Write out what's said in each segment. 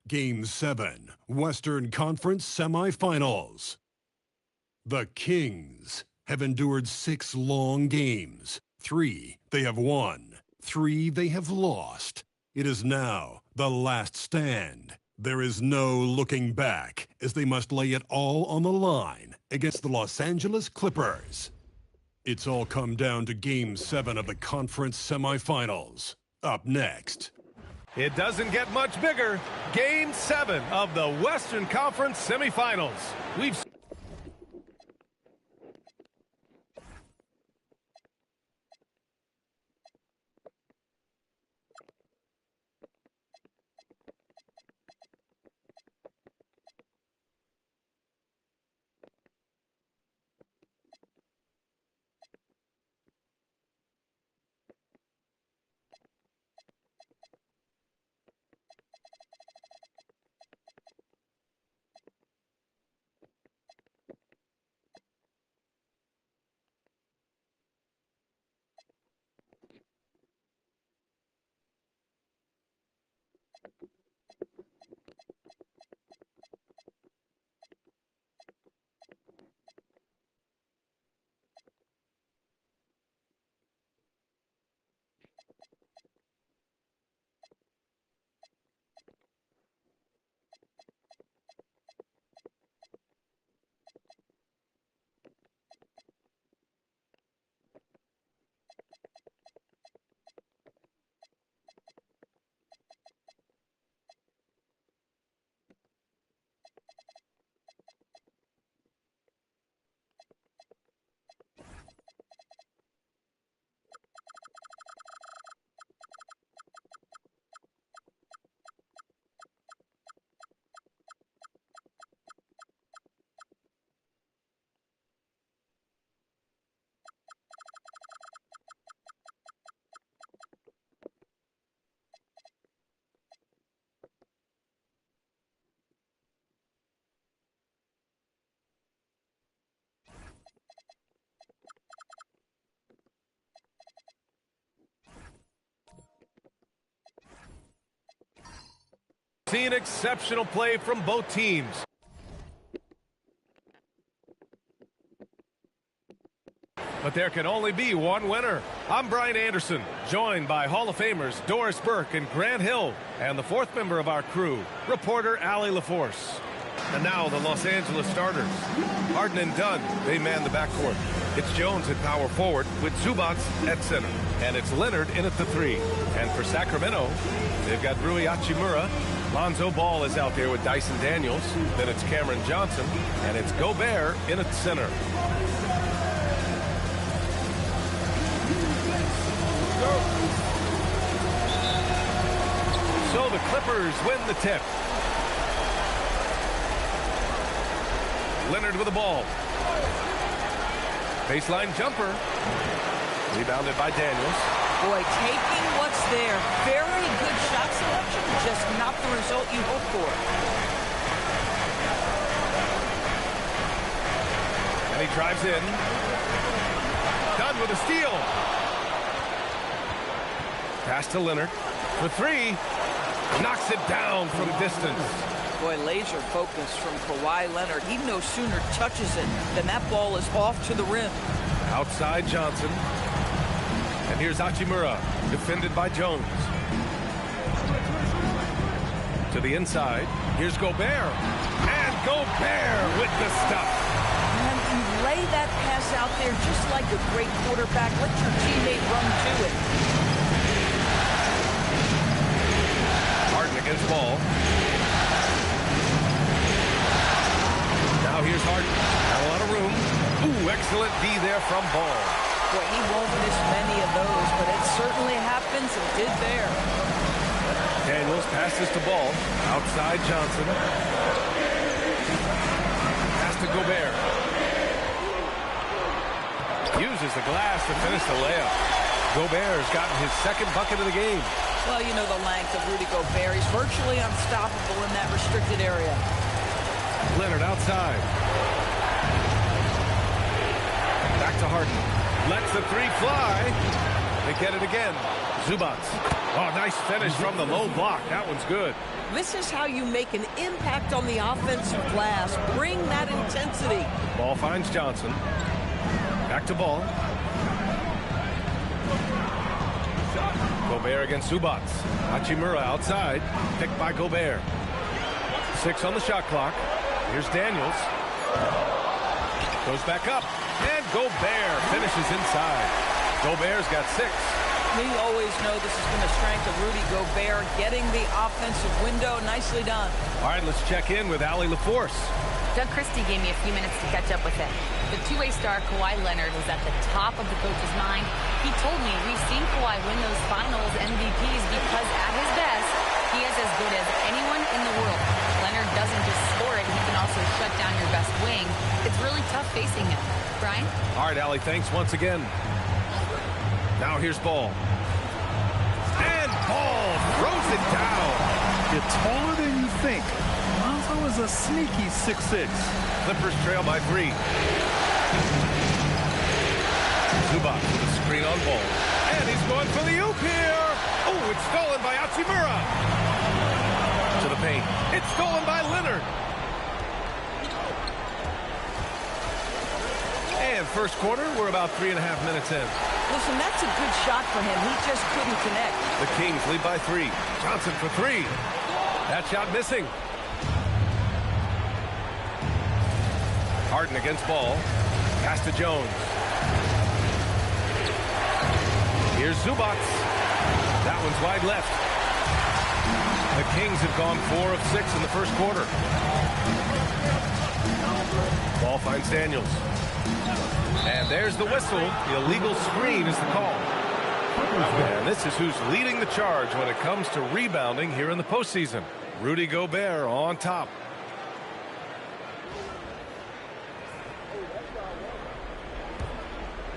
Game 7, Western Conference Semifinals. The Kings have endured 6 long games. 3 they have won, 3 they have lost. It is now the last stand. There is no looking back as they must lay it all on the line against the Los Angeles Clippers. It's all come down to Game 7 of the conference semifinals. Up next. It doesn't get much bigger. Game 7 of the Western Conference semifinals. We've seen exceptional play from both teams. But there can only be one winner. I'm Brian Anderson, joined by Hall of Famers Doris Burke and Grant Hill, and the 4th member of our crew, reporter Allie LaForce. And now the Los Angeles starters. Harden and Dunn, they man the backcourt. It's Jones at power forward with Zubac at center. And it's Leonard in at the 3. And for Sacramento, they've got Rui Hachimura. Lonzo Ball is out there with Dyson Daniels. Then it's Cameron Johnson. And it's Gobert in at center. So the Clippers win the tip. Leonard with the ball. Baseline jumper. Rebounded by Daniels. Boy, taking what's there. Very good shot selection, just not the result you hope for. And he drives in. Dunn with a steal. Pass to Leonard for 3. Knocks it down from distance. Boy, laser focus from Kawhi Leonard. He no sooner touches it than that ball is off to the rim. Outside Johnson. And here's Hachimura, defended by Jones. To the inside. Here's Gobert. And Gobert with the stuff. And you lay that pass out there just like a great quarterback. Let your teammate run to it. Harden against Ball. Now here's Harden. Got a lot of room. Ooh, excellent D there from Ball. Boy, he won't miss many of those, but it certainly happens and did there. Daniels passes to Ball. Outside Johnson. Pass to Gobert. Uses the glass to finish the layup. Gobert's gotten his 2nd bucket of the game. Well, you know the length of Rudy Gobert. He's virtually unstoppable in that restricted area. Leonard outside. Back to Harden. Lets the 3 fly. They get it again. Zubac. Oh, nice finish from the low block. That one's good. This is how you make an impact on the offensive glass. Bring that intensity. Ball finds Johnson. Back to Ball. Gobert against Zubats. Hachimura outside. Picked by Gobert. 6 on the shot clock. Here's Daniels. Goes back up. And Gobert finishes inside. Gobert's got 6. We always know this has been a strength of Rudy Gobert, getting the offensive window. Nicely done. All right, let's check in with Allie LaForce. Doug Christie gave me a few minutes to catch up with him. The two-way star Kawhi Leonard was at the top of the coach's mind. He told me we've seen Kawhi win those finals MVPs because at his best, he is as good as anyone in the world. Leonard doesn't just score it, he can also shut down your best wing. It's really tough facing him. Brian? All right, Allie, thanks once again. Now here's Ball. And Ball throws it down. You're taller than you think. Lonzo is a sneaky 6'6". Clippers trail by 3. Zubac with a screen on Ball. And he's going for the oop here. Oh, it's stolen by Hachimura. To the paint. It's stolen by Leonard. And first quarter, we're about 3.5 minutes in. Listen, that's a good shot for him. He just couldn't connect. The Kings lead by 3. Johnson for 3. That shot missing. Harden against Ball. Pass to Jones. Here's Zubac. That one's wide left. The Kings have gone 4 of 6 in the first quarter. Ball finds Daniels. And there's the whistle. The illegal screen is the call. And this is who's leading the charge when it comes to rebounding here in the postseason. Rudy Gobert on top.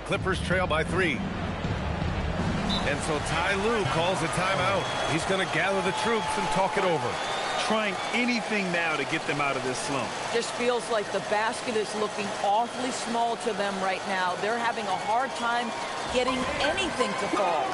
Clippers trail by 3. And so Ty Lue calls a timeout. He's going to gather the troops and talk it over. Trying anything now to get them out of this slump. Just feels like the basket is looking awfully small to them right now. They're having a hard time getting anything to fall.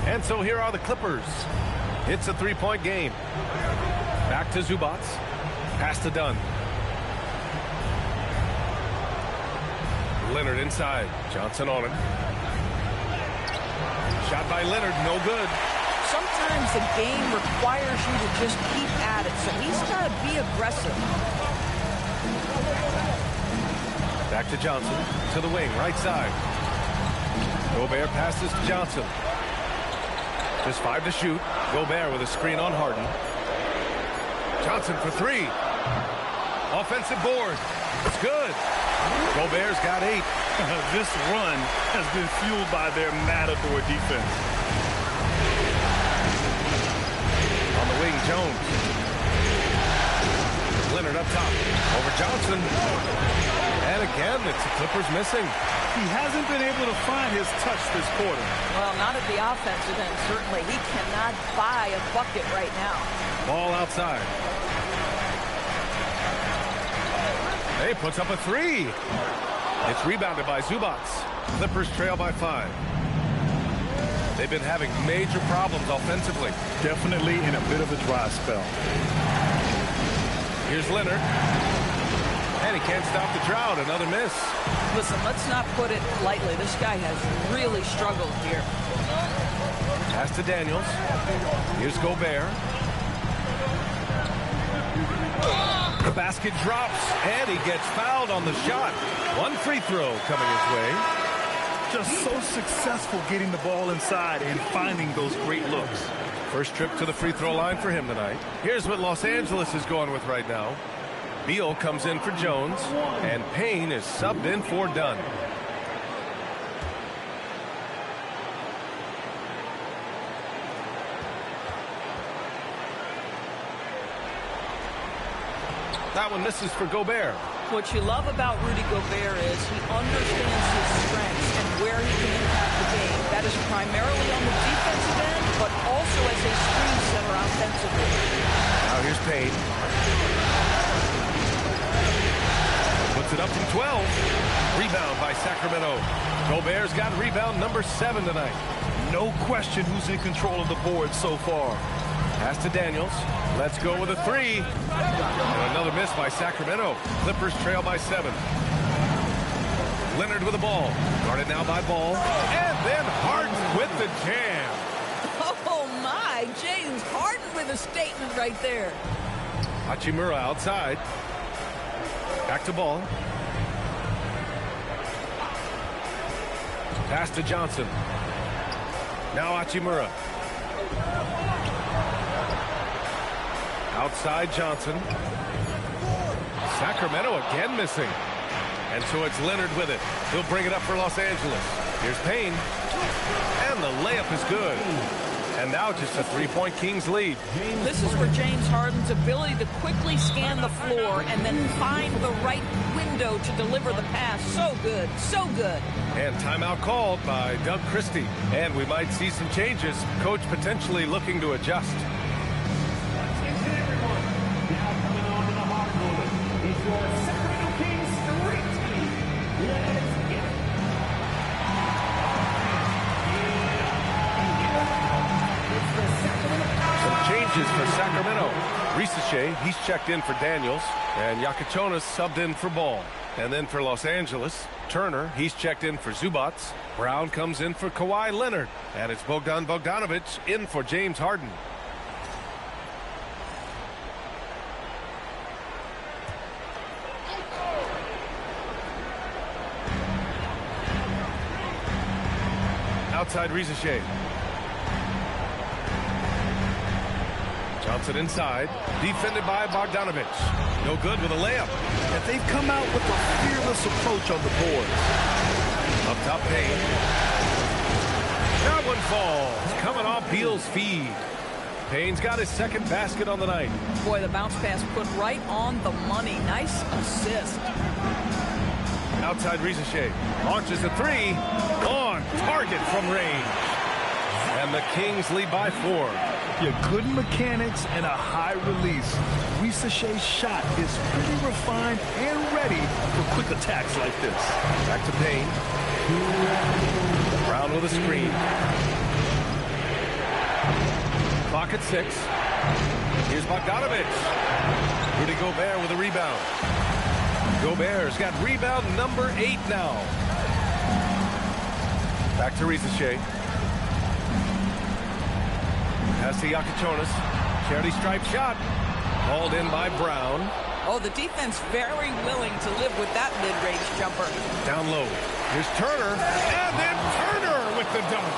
And so here are the Clippers. It's a 3-point game. Back to Zubac. Pass to Dunn. Leonard inside. Johnson on it. Shot by Leonard, no good. Sometimes the game requires you to just keep at it, so he's got to be aggressive. Back to Johnson. To the wing, right side. Gobert passes to Johnson. Just 5 to shoot. Gobert with a screen on Harden. Johnson for 3. Offensive board. It's good. Gobert's got 8. This run has been fueled by their matador defense. On the wing, Jones. Leonard up top. Over Johnson. And again, it's the Clippers missing. He hasn't been able to find his touch this quarter. Well, not at the offensive end, certainly. He cannot buy a bucket right now. Ball outside. He puts up a 3. It's rebounded by Zubac. Clippers trail by 5. They've been having major problems offensively. Definitely in a bit of a dry spell. Here's Leonard. And he can't stop the drought. Another miss. Listen, let's not put it lightly. This guy has really struggled here. Pass to Daniels. Here's Gobert. The basket drops, and he gets fouled on the shot. One free throw coming his way. Just so successful getting the ball inside and finding those great looks. First trip to the free throw line for him tonight. Here's what Los Angeles is going with right now. Beal comes in for Jones, and Payne is subbed in for Dunn. That one misses for Gobert. What you love about Rudy Gobert is he understands his strengths and where he can impact the game. That is primarily on the defensive end, but also as a screen setter offensively. Now here's Payne. Puts it up from 12. Rebound by Sacramento. Gobert's got rebound number 7 tonight. No question who's in control of the board so far. Pass to Daniels. Let's go with a 3. And another miss by Sacramento. Clippers trail by 7. Leonard with the ball. Guarded now by Ball. And then Harden with the jam. Oh, my. James Harden with a statement right there. Hachimura outside. Back to Ball. Pass to Johnson. Now Hachimura. Outside Johnson. Sacramento again missing. And so it's Leonard with it. He'll bring it up for Los Angeles. Here's Payne. And the layup is good. And now just a 3-point Kings lead. This is where James Harden's ability to quickly scan the floor and then find the right window to deliver the pass. So good, so good. And timeout called by Doug Christie. And we might see some changes. Coach potentially looking to adjust. For Sacramento. Risache, he's checked in for Daniels, and Yakichonis subbed in for Ball. And then for Los Angeles, Turner, he's checked in for Zubats. Brown comes in for Kawhi Leonard, and it's Bogdan Bogdanovic in for James Harden. Outside Risache. Johnson inside, defended by Bogdanovic. No good with a layup. And they've come out with a fearless approach on the board. Up top, Payne. That one falls, coming off Beal's feed. Payne's got his second basket on the night. Boy, the bounce pass put right on the money. Nice assist. Outside Risache. Launches a 3. On target from range. And the Kings lead by 4. Yeah, good mechanics and a high release. Risache's shot is pretty refined and ready for quick attacks like this. Back to Payne. Brown with a screen. Clock at 6. Here's Bogdanovic. Rudy Gobert with a rebound. Gobert's got rebound number 8 now. Back to Risache. Pass to Yakichonis. Charity stripe shot. Hauled in by Brown. Oh, the defense very willing to live with that mid-range jumper. Down low. Here's Turner. And then Turner with the dunk.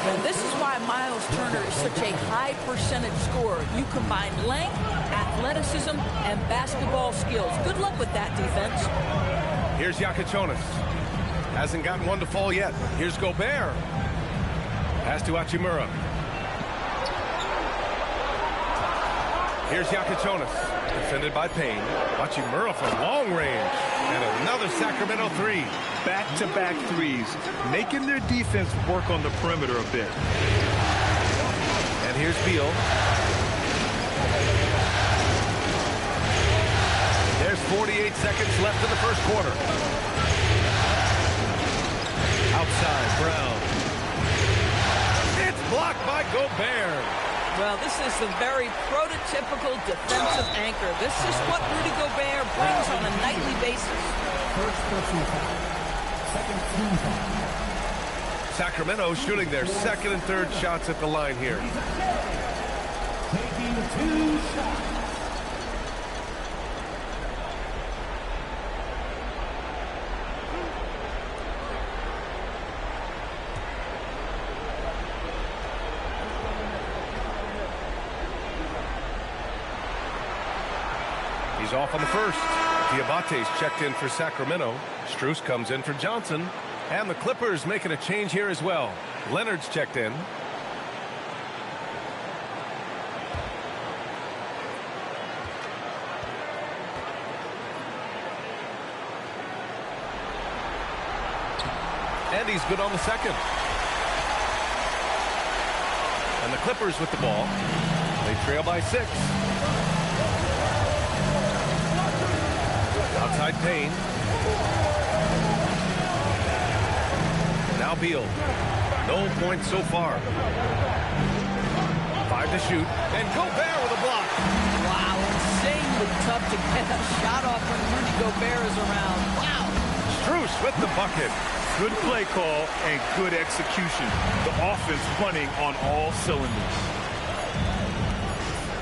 And this is why Miles Turner is such a high percentage scorer. You combine length, athleticism, and basketball skills. Good luck with that defense. Here's Yakichonis. Hasn't gotten one to fall yet. Here's Gobert. Pass to Hachimura. Here's Yakichonis, defended by Payne. Hachimura from long range. And another Sacramento 3. Back-to-back threes, making their defense work on the perimeter a bit. And here's Beal. There's 48 seconds left in the first quarter. Outside, Brown. It's blocked by Gobert. Well, this is the very prototypical defensive anchor. This is what Rudy Gobert brings on a nightly basis. First person foul. Sacramento shooting their second and third shots at the line here. Taking 2 shots. He's off on the first. Diabate's checked in for Sacramento. Strus comes in for Johnson. And the Clippers making a change here as well. Leonard's checked in. And he's good on the second. And the Clippers with the ball. They trail by 6. Outside Payne. Now Beal. No points so far. 5 to shoot. And Gobert with a block. Wow, insanely tough to get a shot off when Rudy Gobert is around. Wow. Strus with the bucket. Good play call and good execution. The offense running on all cylinders.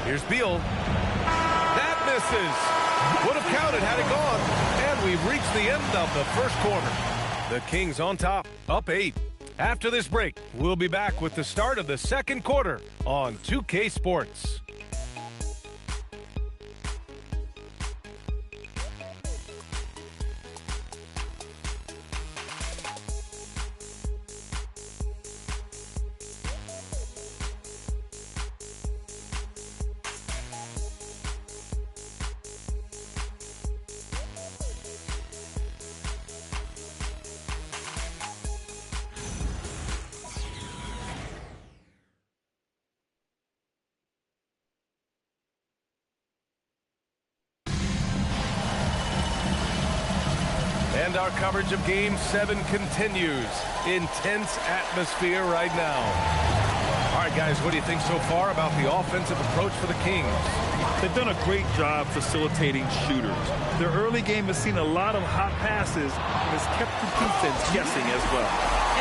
Here's Beal. That misses. Would have counted had it gone. And we've reached the end of the first quarter. The Kings on top, up 8. After this break, we'll be back with the start of the second quarter on 2K Sports. And our coverage of Game 7 continues. Intense atmosphere right now. All right, guys, what do you think so far about the offensive approach for the Kings? They've done a great job facilitating shooters. Their early game has seen a lot of hot passes and has kept the defense guessing as well.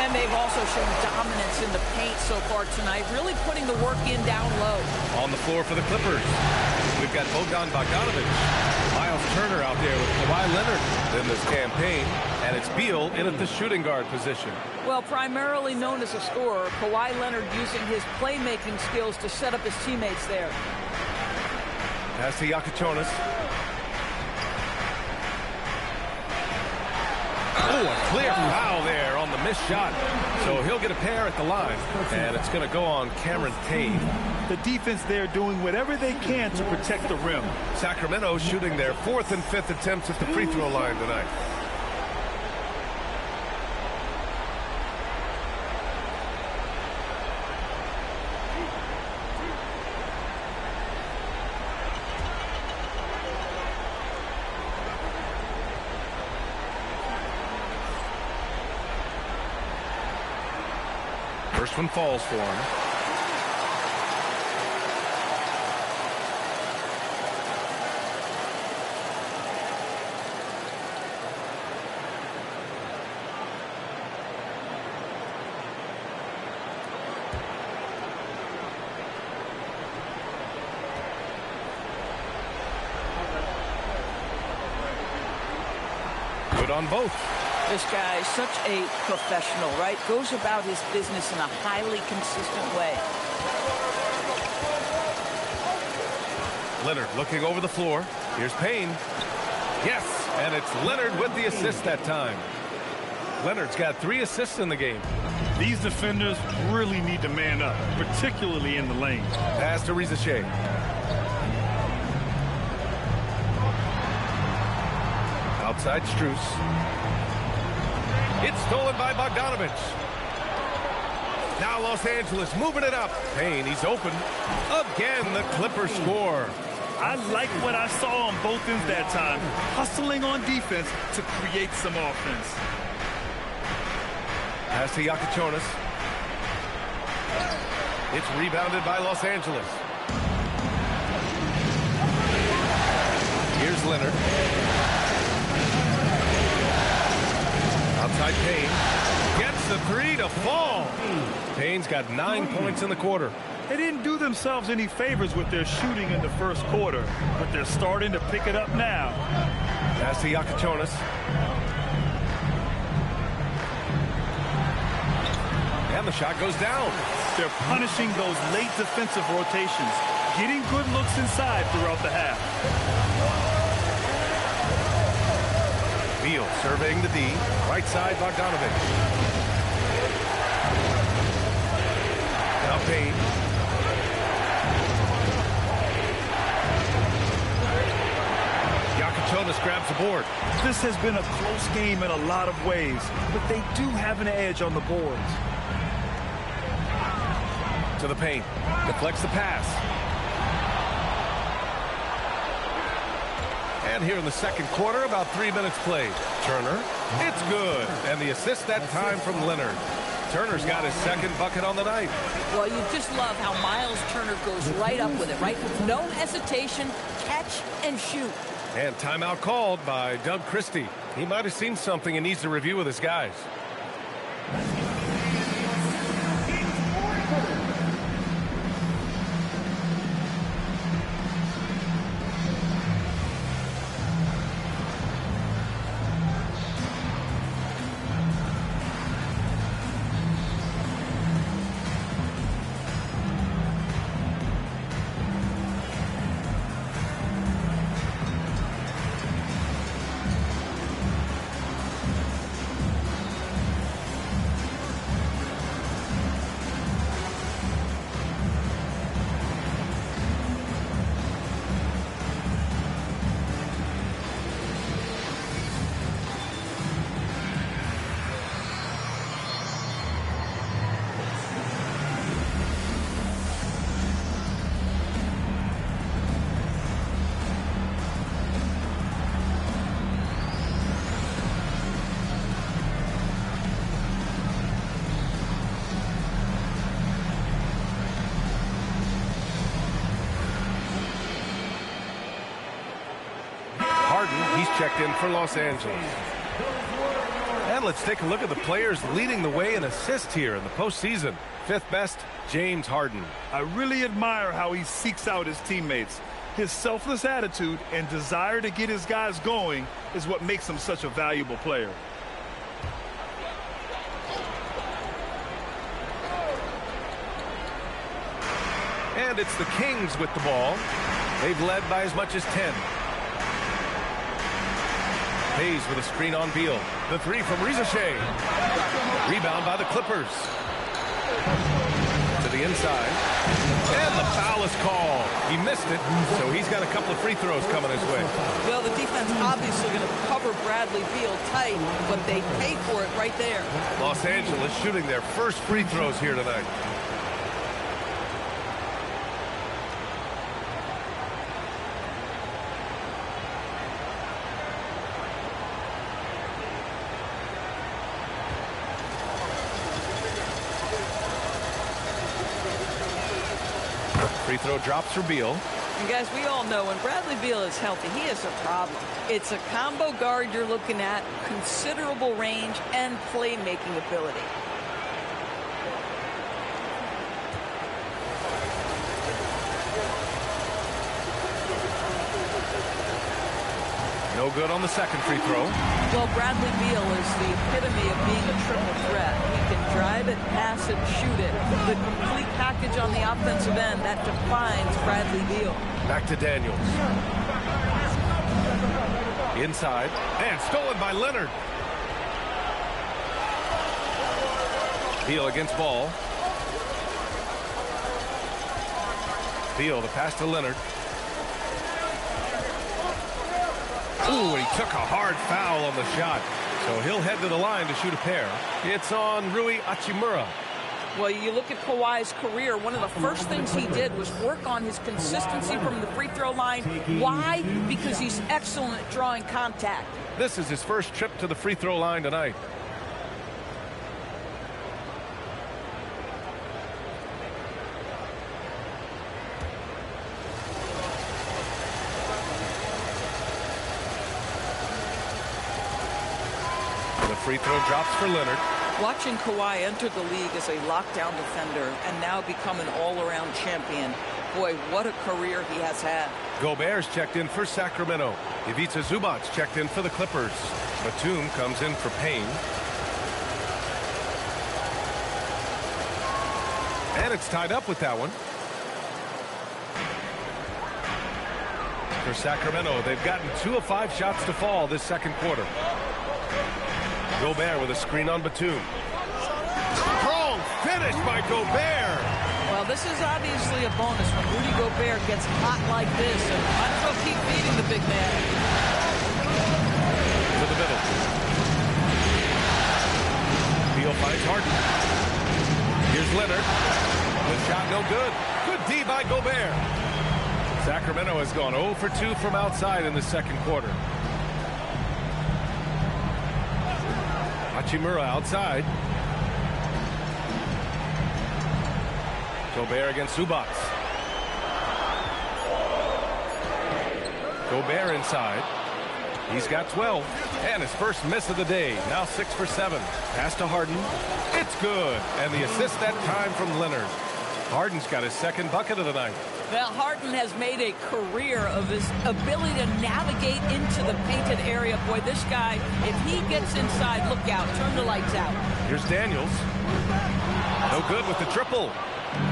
And they've also shown dominance in the paint so far tonight, really putting the work in down low. On the floor for the Clippers, we've got Bogdanovich. Miles Turner out there with Kawhi Leonard in this campaign, and it's Beal in at the shooting guard position. Well, primarily known as a scorer, Kawhi Leonard using his playmaking skills to set up his teammates there. Pass to Yakuchonis. Oh, a clear foul there on the missed shot. So he'll get a pair at the line, and it's going to go on Cameron Payne. The defense there doing whatever they can to protect the rim. Sacramento shooting their 4th and 5th attempts at the free throw line tonight. First one falls for him. Good on both. This guy is such a professional, right? Goes about his business in a highly consistent way. Leonard looking over the floor. Here's Payne. Yes, and it's Leonard with the assist that time. Leonard's got 3 assists in the game. These defenders really need to man up, particularly in the lane. Pass to Rizachet. Outside Strus. It's stolen by Bogdanovich. Now Los Angeles moving it up. Payne, he's open. Again, the Clippers score. I like what I saw on both ends that time. Hustling on defense to create some offense. Pass to Yakuchonis. It's rebounded by Los Angeles. Here's Leonard. Outside Payne. Gets the three to fall. Payne's got 9 points in the quarter. They didn't do themselves any favors with their shooting in the first quarter, but they're starting to pick it up now. Pass to Yakatonis. And the shot goes down. They're punishing those late defensive rotations, getting good looks inside throughout the half. Beal surveying the D. Right side, Bogdanovic. Now Payne. Yakatonis grabs the board. This has been a close game in a lot of ways, but they do have an edge on the boards. To the paint. Deflects the pass. And here in the second quarter, about 3 minutes played. Turner. It's good. And the assist that time from Leonard. Turner's got his second bucket on the night. Well, you just love how Miles Turner goes right up with it, right? No hesitation, catch and shoot. And timeout called by Doug Christie. He might have seen something and needs to review with his guys. He's checked in for Los Angeles. And let's take a look at the players leading the way in assists here in the postseason. Fifth best, James Harden. I really admire how he seeks out his teammates. His selfless attitude and desire to get his guys going is what makes him such a valuable player. And it's the Kings with the ball. They've led by as much as 10. Hayes with a screen on Beal. The three from Wcf. Rebound by the Clippers. To the inside. And the foul is called. He missed it, so he's got a couple of free throws coming his way. Well, the defense obviously going to cover Bradley Beal tight, but they paid for it right there. Los Angeles shooting their first free throws here tonight. Free throw drops for Beal. And guys, we all know when Bradley Beal is healthy, he is a problem. It's a combo guard you're looking at, considerable range and playmaking ability. No good on the second free throw. Well, Bradley Beal is the epitome of being a triple threat. He can drive it, pass it, shoot it. The complete package on the offensive end, that defines Bradley Beal. Back to Daniels. Inside. And stolen by Leonard. Beal against Ball. Beal, the pass to Leonard. Ooh, and he took a hard foul on the shot. So he'll head to the line to shoot a pair. It's on Rui Hachimura. Well, you look at Kawhi's career, one of the first things he did was work on his consistency from the free throw line. Why? Because he's excellent at drawing contact. This is his first trip to the free throw line tonight. free throw drops for Leonard. Watching Kawhi enter the league as a lockdown defender and now become an all-around champion. Boy, what a career he has had. Gobert's checked in for Sacramento. Ivica Zubac checked in for the Clippers. Batum comes in for Payne. And it's tied up with that one. For Sacramento, they've gotten 2 of 5 shots to fall this second quarter. Gobert with a screen on Batum. Strong finish by Gobert. Well, this is obviously a bonus when Rudy Gobert gets hot like this. And might as well keep feeding the big man. To the middle. Beal finds Harden. Here's Leonard. The shot no good. Good D by Gobert. Sacramento has gone 0 for 2 from outside in the second quarter. Hachimura outside. Gobert against Zubac. Gobert inside. He's got 12. And his first miss of the day. Now 6 for 7. Pass to Harden. It's good. And the assist that time from Leonard. Harden's got his second bucket of the night. Well, Harden has made a career of his ability to navigate into the painted area. Boy, this guy, if he gets inside, look out. Turn the lights out. Here's Daniels. No good with the triple.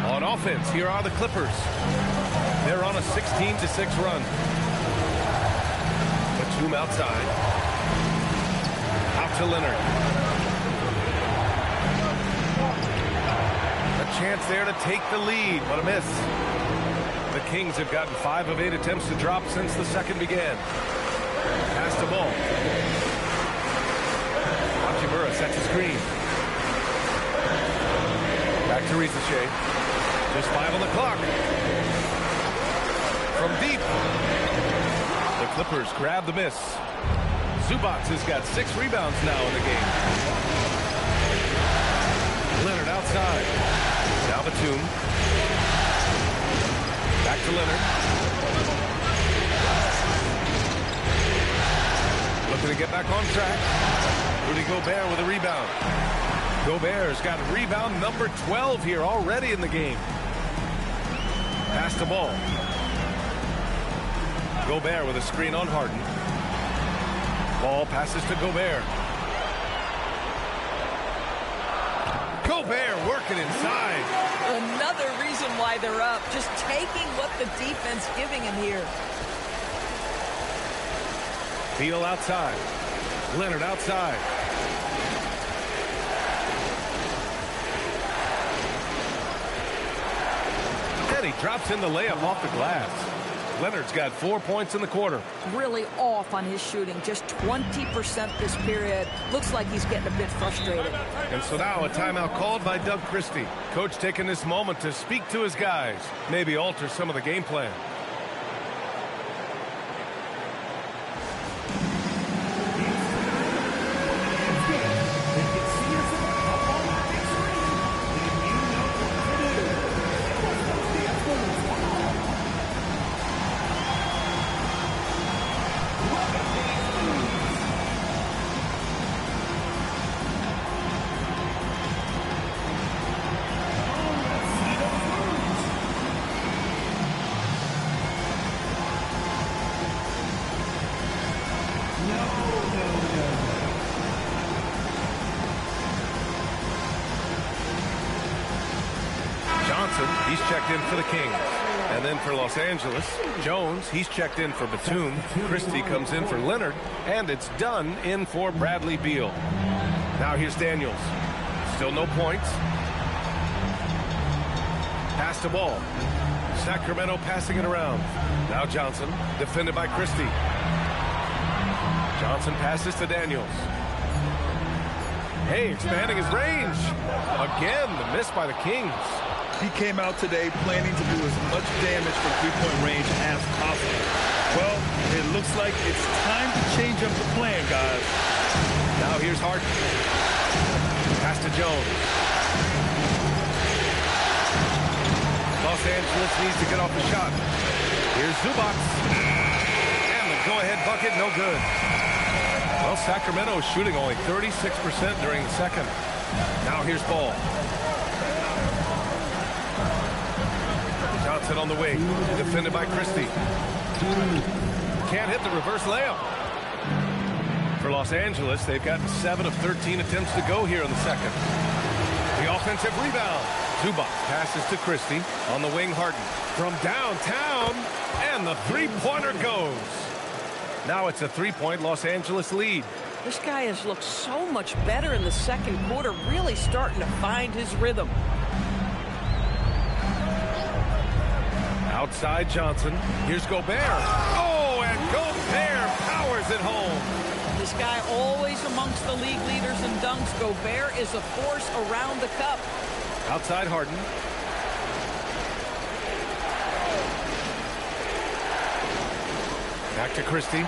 On offense, here are the Clippers. They're on a 16-6 run. Batum outside. Out to Leonard. A chance there to take the lead, but a miss. The Kings have gotten 5 of 8 attempts to drop since the second began. Pass the ball. Hachimura sets a screen. Back to Wcf. Just 5 on the clock. From deep. The Clippers grab the miss. Zubac has got 6 rebounds now in the game. Leonard outside. Now Batum. Back to Leonard. Looking to get back on track. Rudy Gobert with a rebound. Gobert's got rebound number 12 here already in the game. Pass the ball. Gobert with a screen on Harden. Ball passes to Gobert. Gobert working inside. Another reason why they're up. Just taking what the defense giving him here. Beal outside. Leonard outside. And he drops in the layup off the glass. Leonard's got 4 points in the quarter. Really off on his shooting. Just 20% this period. Looks like he's getting a bit frustrated. And so now a timeout called by Doug Christie. Coach taking this moment to speak to his guys. Maybe alter some of the game plan. He's checked in for the Kings. And then for Los Angeles, Jones, he's checked in for Batum. Christie comes in for Leonard. And it's done in for Bradley Beal. Now here's Daniels. Still no points. Pass the ball. Sacramento passing it around. Now Johnson, defended by Christie. Johnson passes to Daniels. Hey, expanding his range. Again, the miss by the Kings. He came out today planning to do as much damage from three-point range as possible. Well, it looks like it's time to change up the plan, guys. Now here's Harden. Pass to Jones. Los Angeles needs to get off the shot. Here's Zubac. And the go-ahead bucket, no good. Well, Sacramento is shooting only 36% during the second. Now here's ball. Johnson on the wing, defended by Christie. Can't hit the reverse layup. For Los Angeles, they've gotten 7 of 13 attempts to go here in the second. The offensive rebound. Zubac passes to Christie. On the wing, Harden. From downtown, and the three-pointer goes. Now it's a three-point Los Angeles lead. This guy has looked so much better in the second quarter, really starting to find his rhythm. Outside Johnson. Here's Gobert. Oh, and Gobert powers it home. This guy always amongst the league leaders in dunks. Gobert is a force around the cup. Outside Harden. Back to Christie.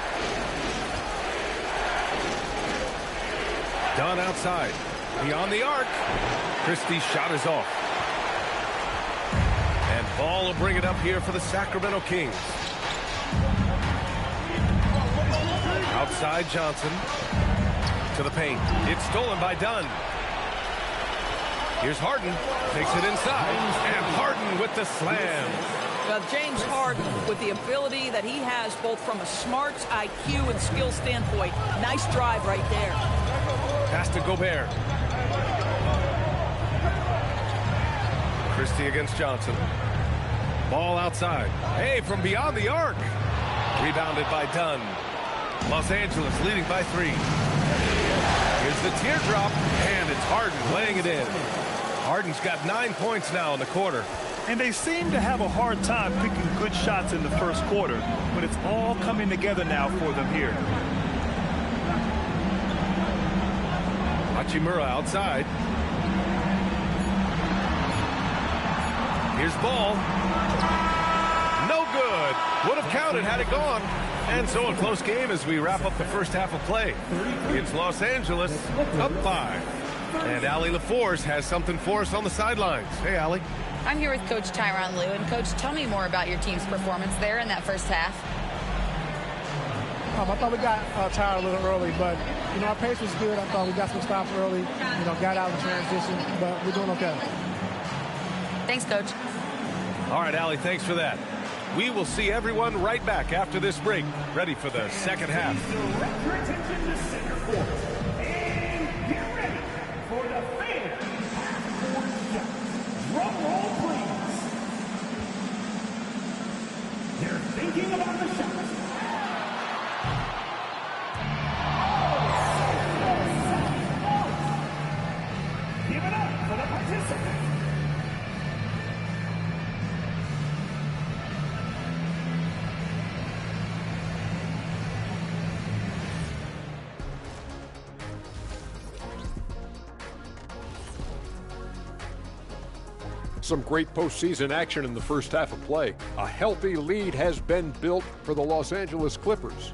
Dunn outside. Beyond the arc. Christie's shot is off. And Ball will bring it up here for the Sacramento Kings. Outside Johnson. To the paint. It's stolen by Dunn. Here's Harden. Takes it inside. And Harden with the slam. James Harden, with the ability that he has both from a smarts, IQ, and skill standpoint. Nice drive right there. Pass to Gobert. Christie against Johnson. Ball outside. Hey, from beyond the arc. Rebounded by Dunn. Los Angeles leading by 3. Here's the teardrop, and it's Harden laying it in. Harden's got 9 points now in the quarter. And they seem to have a hard time picking good shots in the first quarter, but it's all coming together now for them here. Hachimura outside. Here's Ball. No good. Would have counted had it gone. And so a close game as we wrap up the first half of play. It's Los Angeles up 5. And Allie LaForce has something for us on the sidelines. Hey, Allie. I'm here with Coach Tyronn Lue. And, Coach, tell me more about your team's performance there in that first half. I thought we got tired a little early, but, our pace was good. I thought we got some stops early, got out in transition, but we're doing okay. Thanks, Coach. All right, Allie, thanks for that. We will see everyone right back after this break, ready for the second half. Direct your attention to center court. And get ready for the fans half-court shot. Drum roll, please. They're thinking about the shot. Give it up for the participants. Some great postseason action in the first half of play. A healthy lead has been built for the Los Angeles Clippers.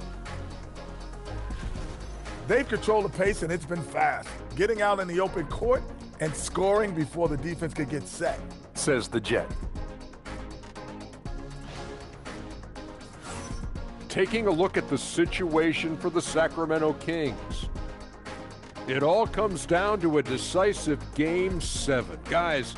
They've controlled the pace, and it's been fast. Getting out in the open court and scoring before the defense could get set. Says the Jet. Taking a look at the situation for the Sacramento Kings. It all comes down to a decisive Game 7. Guys,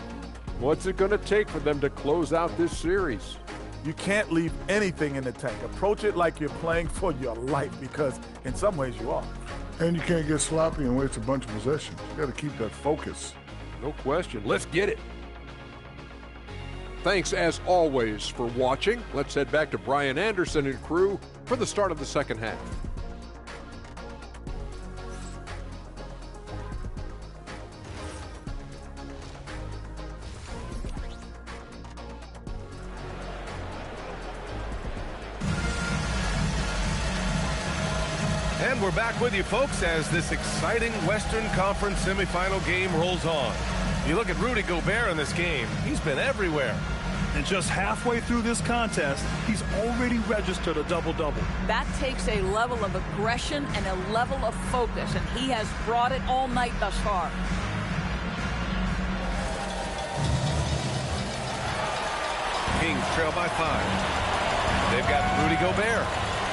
what's it going to take for them to close out this series? You can't leave anything in the tank. Approach it like you're playing for your life, because in some ways you are. And you can't get sloppy and waste a bunch of possessions. You got to keep that focus. No question. Let's get it. Thanks, as always, for watching. Let's head back to Brian Anderson and crew for the start of the second half. And we're back with you, folks, as this exciting Western Conference semifinal game rolls on. You look at Rudy Gobert in this game, he's been everywhere. And just halfway through this contest, he's already registered a double-double. That takes a level of aggression and a level of focus, and he has brought it all night thus far. Kings trail by 5. They've got Rudy Gobert.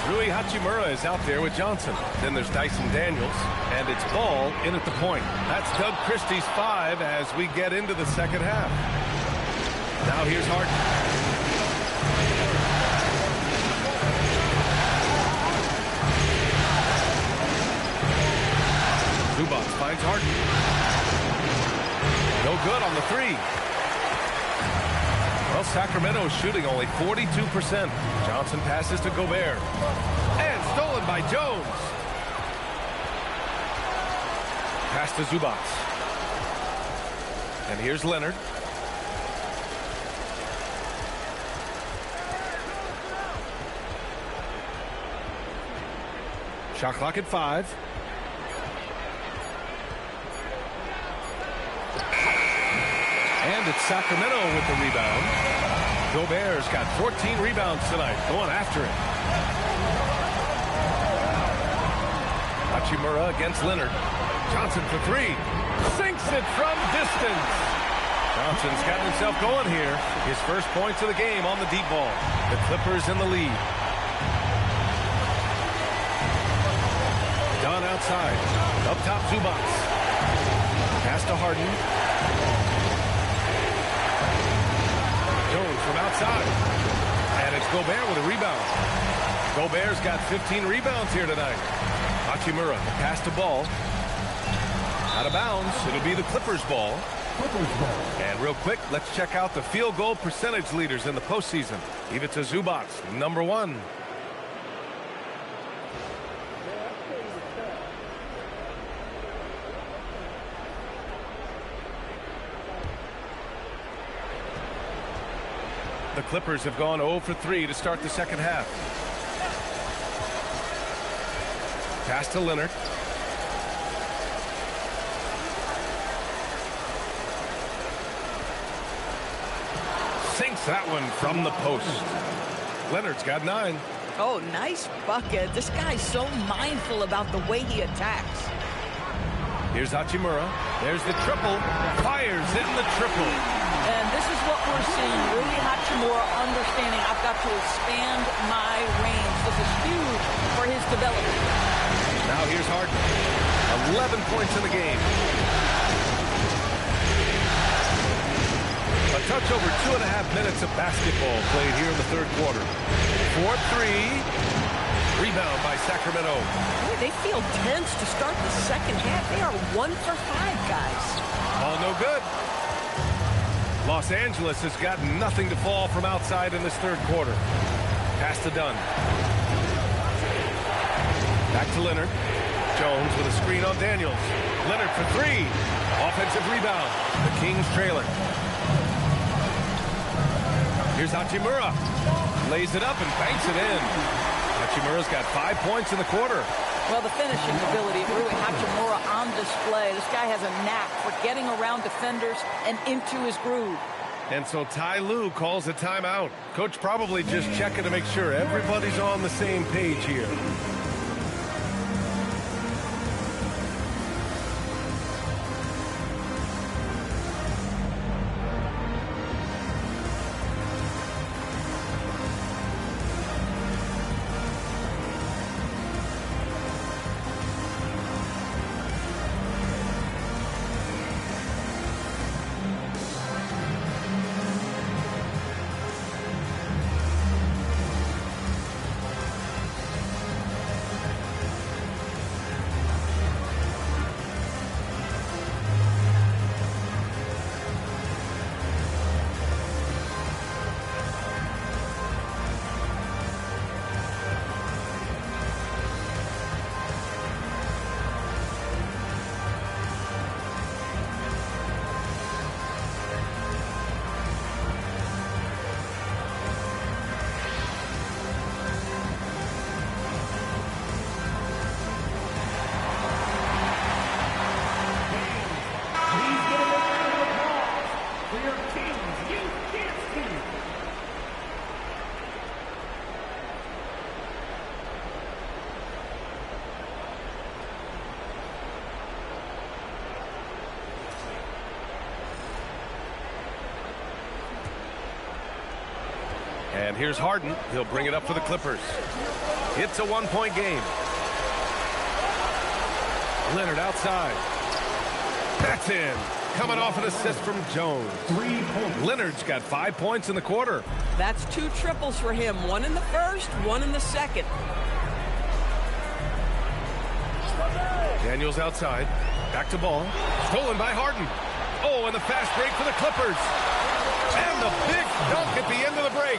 Rui Hachimura is out there with Johnson. Then there's Dyson Daniels, and it's ball in at the point. That's Doug Christie's 5 as we get into the second half. Now here's Harden. Zubac finds Harden. No good on the 3. Well, Sacramento's shooting only 42%. Johnson passes to Gobert. And stolen by Jones. Pass to Zubac. And here's Leonard. Shot clock at 5. And it's Sacramento with the rebound. Gobert's got 14 rebounds tonight, going after it. Hachimura against Leonard. Johnson for 3. Sinks it from distance. Johnson's got himself going here. His first points of the game on the deep ball. The Clippers in the lead. Dunn outside. Up top, Zubac. Pass to Harden. Jones from outside. And it's Gobert with a rebound. Gobert's got 15 rebounds here tonight. Hachimura, pass to Ball. Out of bounds. It'll be the Clippers' ball. And real quick, let's check out the field goal percentage leaders in the postseason. Ivica Zubac, number 1. The Clippers have gone 0 for 3 to start the second half. Pass to Leonard. Sinks that one from the post. Leonard's got 9. Oh, nice bucket. This guy's so mindful about the way he attacks. Here's Hachimura. There's the triple. Fires in the triple. And this is what we're seeing. Rui Hachimura understanding I've got to expand my range. This is huge for his development. Now here's Harden. 11 points in the game. A touch over 2.5 minutes of basketball played here in the third quarter. 4-3. Rebound by Sacramento. Boy, they feel tense to start the second half. They are 1 for 5, guys. All no good. Los Angeles has got nothing to fall from outside in this third quarter. Pass to Dunn. Back to Leonard. Jones with a screen on Daniels. Leonard for 3. Offensive rebound. The Kings trailing. Here's Hachimura. Lays it up and banks it in. Hachimura's got 5 points in the quarter. Well, the finishing ability of Rui Hachimura on display. This guy has a knack for getting around defenders and into his groove. And so Ty Lue calls a timeout. Coach probably just checking to make sure everybody's on the same page here. And here's Harden. He'll bring it up for the Clippers. It's a one-point game. Leonard outside. That's in. Coming off an assist from Jones. Leonard's got 5 points in the quarter. That's 2 triples for him. 1 in the first, 1 in the second. Daniels outside. Back to ball. Stolen by Harden. Oh, and the fast break for the Clippers. And the big dunk at the end of the break.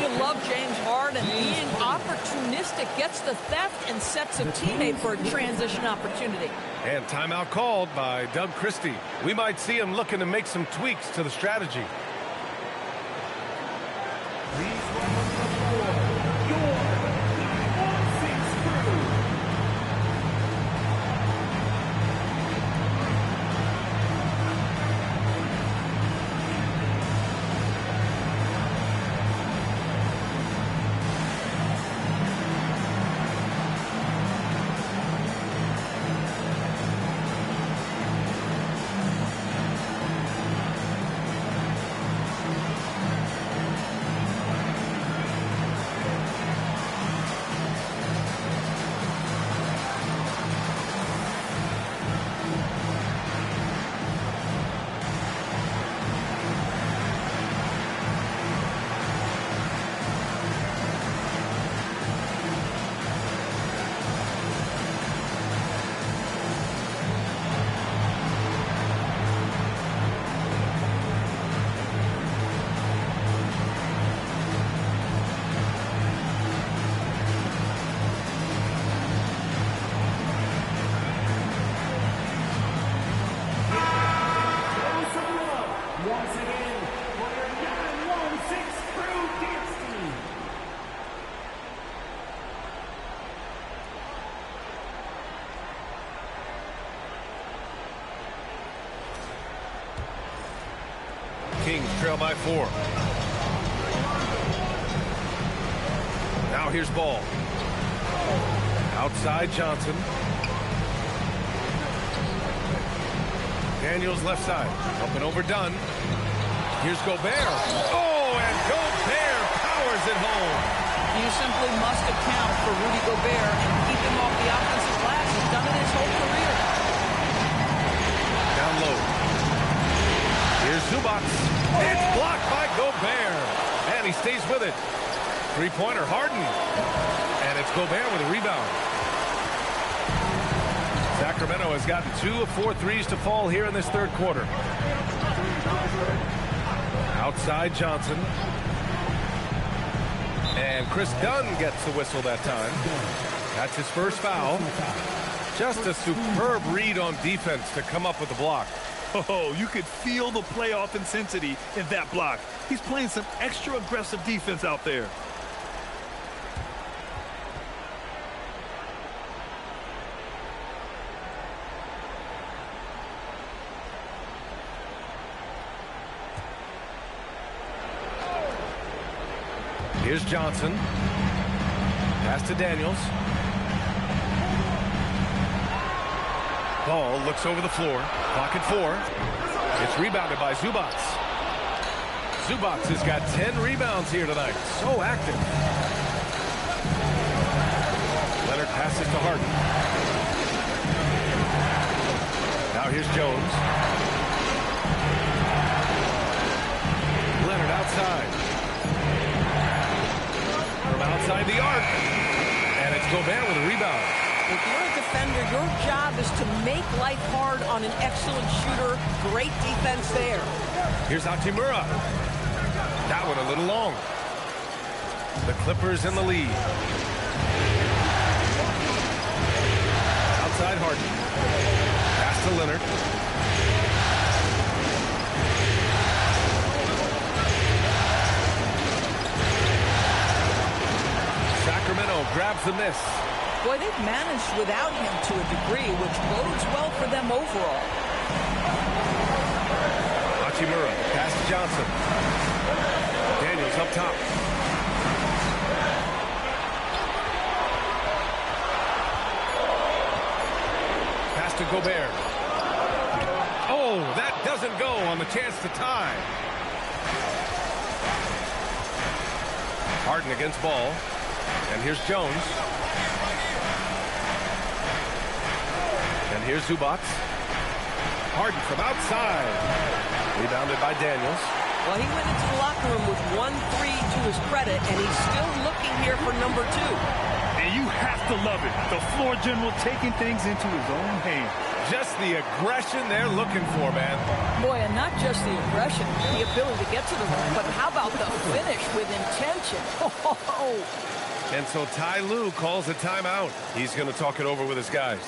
You love James Harden being opportunistic, gets the theft and sets a teammate for a transition opportunity. And timeout called by Doug Christie. We might see him looking to make some tweaks to the strategy. Please welcome to the floor, your 9-1-6 crew. Once again, for your 9-1-6 crew dance team. Kings trail by 4. Now here's Ball. Outside Johnson. Daniels left side. Up and overdone. Here's Gobert. Oh, and Gobert powers it home. You simply must account for Rudy Gobert and keep him off the offensive glass. He's done it his whole career. Down low. Here's Zubac. It's blocked by Gobert. And he stays with it. Three-pointer, Harden. And it's Gobert with a rebound. Sacramento has gotten 2 of 4 threes to fall here in this third quarter. Outside Johnson. And Chris Dunn gets the whistle that time. That's his first foul. Just a superb read on defense to come up with the block. Oh, you could feel the playoff intensity in that block. He's playing some extra aggressive defense out there. Here's Johnson. Pass to Daniels. Ball looks over the floor. Clock at 4. It's rebounded by Zubac. Zubac has got 10 rebounds here tonight. So active. Leonard passes to Harden. Now here's Jones. Leonard outside. From outside the arc. And it's Gobert with a rebound. If you're a defender, your job is to make life hard on an excellent shooter. Great defense there. Here's Hachimura. That one a little long. The Clippers in the lead. Outside Harden. Pass to Leonard. Sacramento grabs the miss. Boy, they've managed without him to a degree, which bodes well for them overall. Hachimura, pass to Johnson. Daniels up top. Pass to Gobert. Oh, that doesn't go on the chance to tie. Harden against ball. And here's Jones. And here's Zubac. Harden from outside. Rebounded by Daniels. Well, he went into the locker room with 1-3 to his credit, and he's still looking here for number 2. And you have to love it. The floor general taking things into his own hands. Just the aggression they're looking for, man. Boy, and not just the aggression, the ability to get to the rim, but how about the finish with intention? And so Ty Lue calls a timeout. He's going to talk it over with his guys.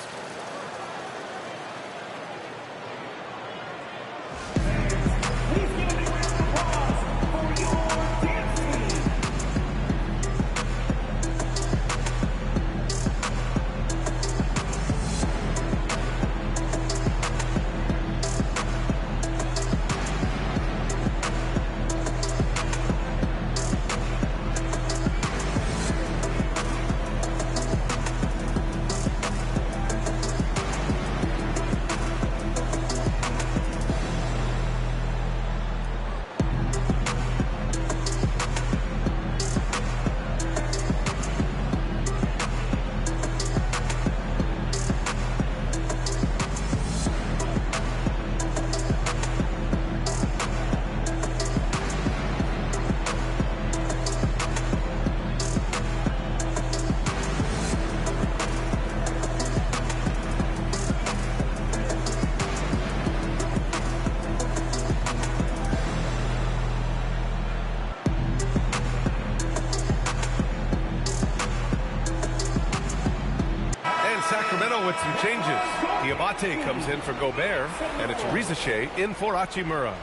Sacramento with some changes. Diabate comes in for Gobert, and it's Rizachet in for Hachimura.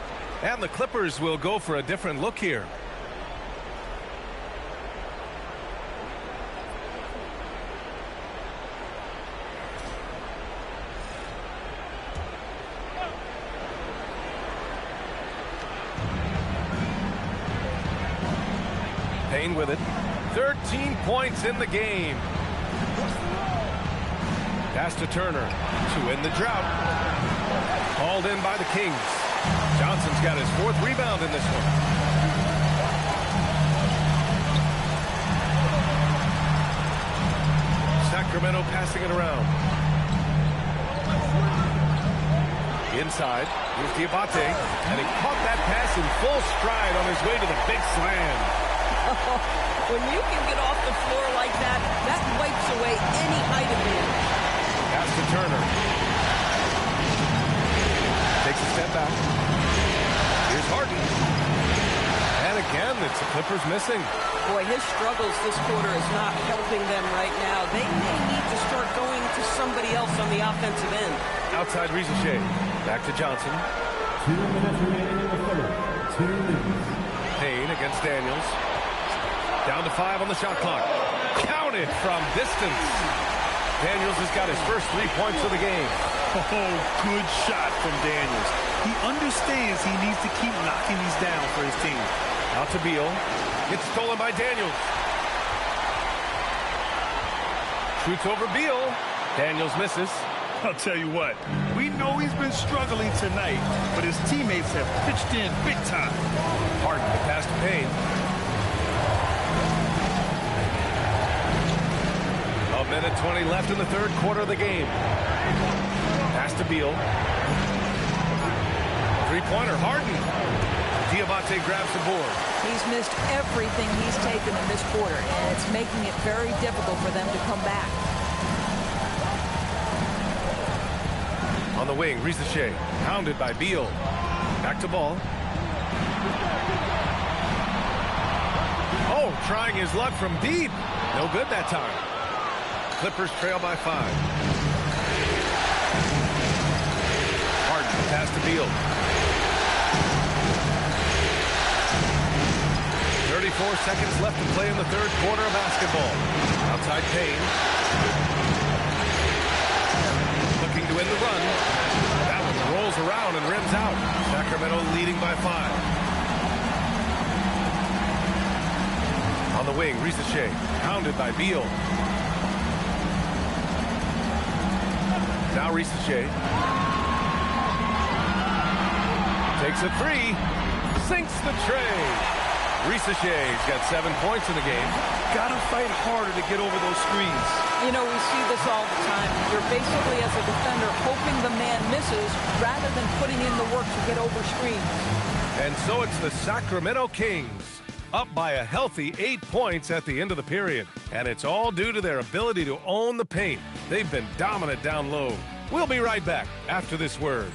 And the Clippers will go for a different look here. Payne with it. 13 points in the game. Pass to Turner to end the drought. Hauled in by the Kings. Johnson's got his 4th rebound in this one. Sacramento passing it around. Inside. Here's Diabate. And he caught that pass in full stride on his way to the big slam. When you can get off the floor like that, that wipes away any height advantage. Pass to Turner. Takes a step back. Here's Harden. And again, it's the Clippers missing. Boy, his struggles this quarter is not helping them right now. They may need to start going to somebody else on the offensive end. Outside Rizachet. Back to Johnson. 2 minutes remaining in the third. 2 minutes. Payne against Daniels. Down to 5 on the shot clock. Counted from distance. Daniels has got his first 3 points of the game. Oh, good shot from Daniels. He understands he needs to keep knocking these down for his team. Out to Beal. It's stolen by Daniels. Shoots over Beal. Daniels misses. I'll tell you what, we know he's been struggling tonight, but his teammates have pitched in big time. Harden to pass to Payne. A minute 20 left in the third quarter of the game. Pass to Beal. Three-pointer, Harden. Diabate grabs the board. He's missed everything he's taken in this quarter, and it's making it very difficult for them to come back. On the wing, Rizachet, pounded by Beal. Back to ball. Oh, trying his luck from deep. No good that time. Clippers trail by 5. Harden, pass to Beal. 34 seconds left to play in the third quarter of basketball. Outside Payne. Looking to end the run. That one rolls around and rims out. Sacramento leading by 5. On the wing, Rizachet, pounded by Beal. Now Rizachet. Takes a 3. Sinks the tray. Ricochet's got 7 points in the game. Gotta fight harder to get over those screens. You know, we see this all the time. You're basically, as a defender, hoping the man misses rather than putting in the work to get over screens. And so it's the Sacramento Kings, up by a healthy 8 points at the end of the period. And it's all due to their ability to own the paint. They've been dominant down low. We'll be right back after this word.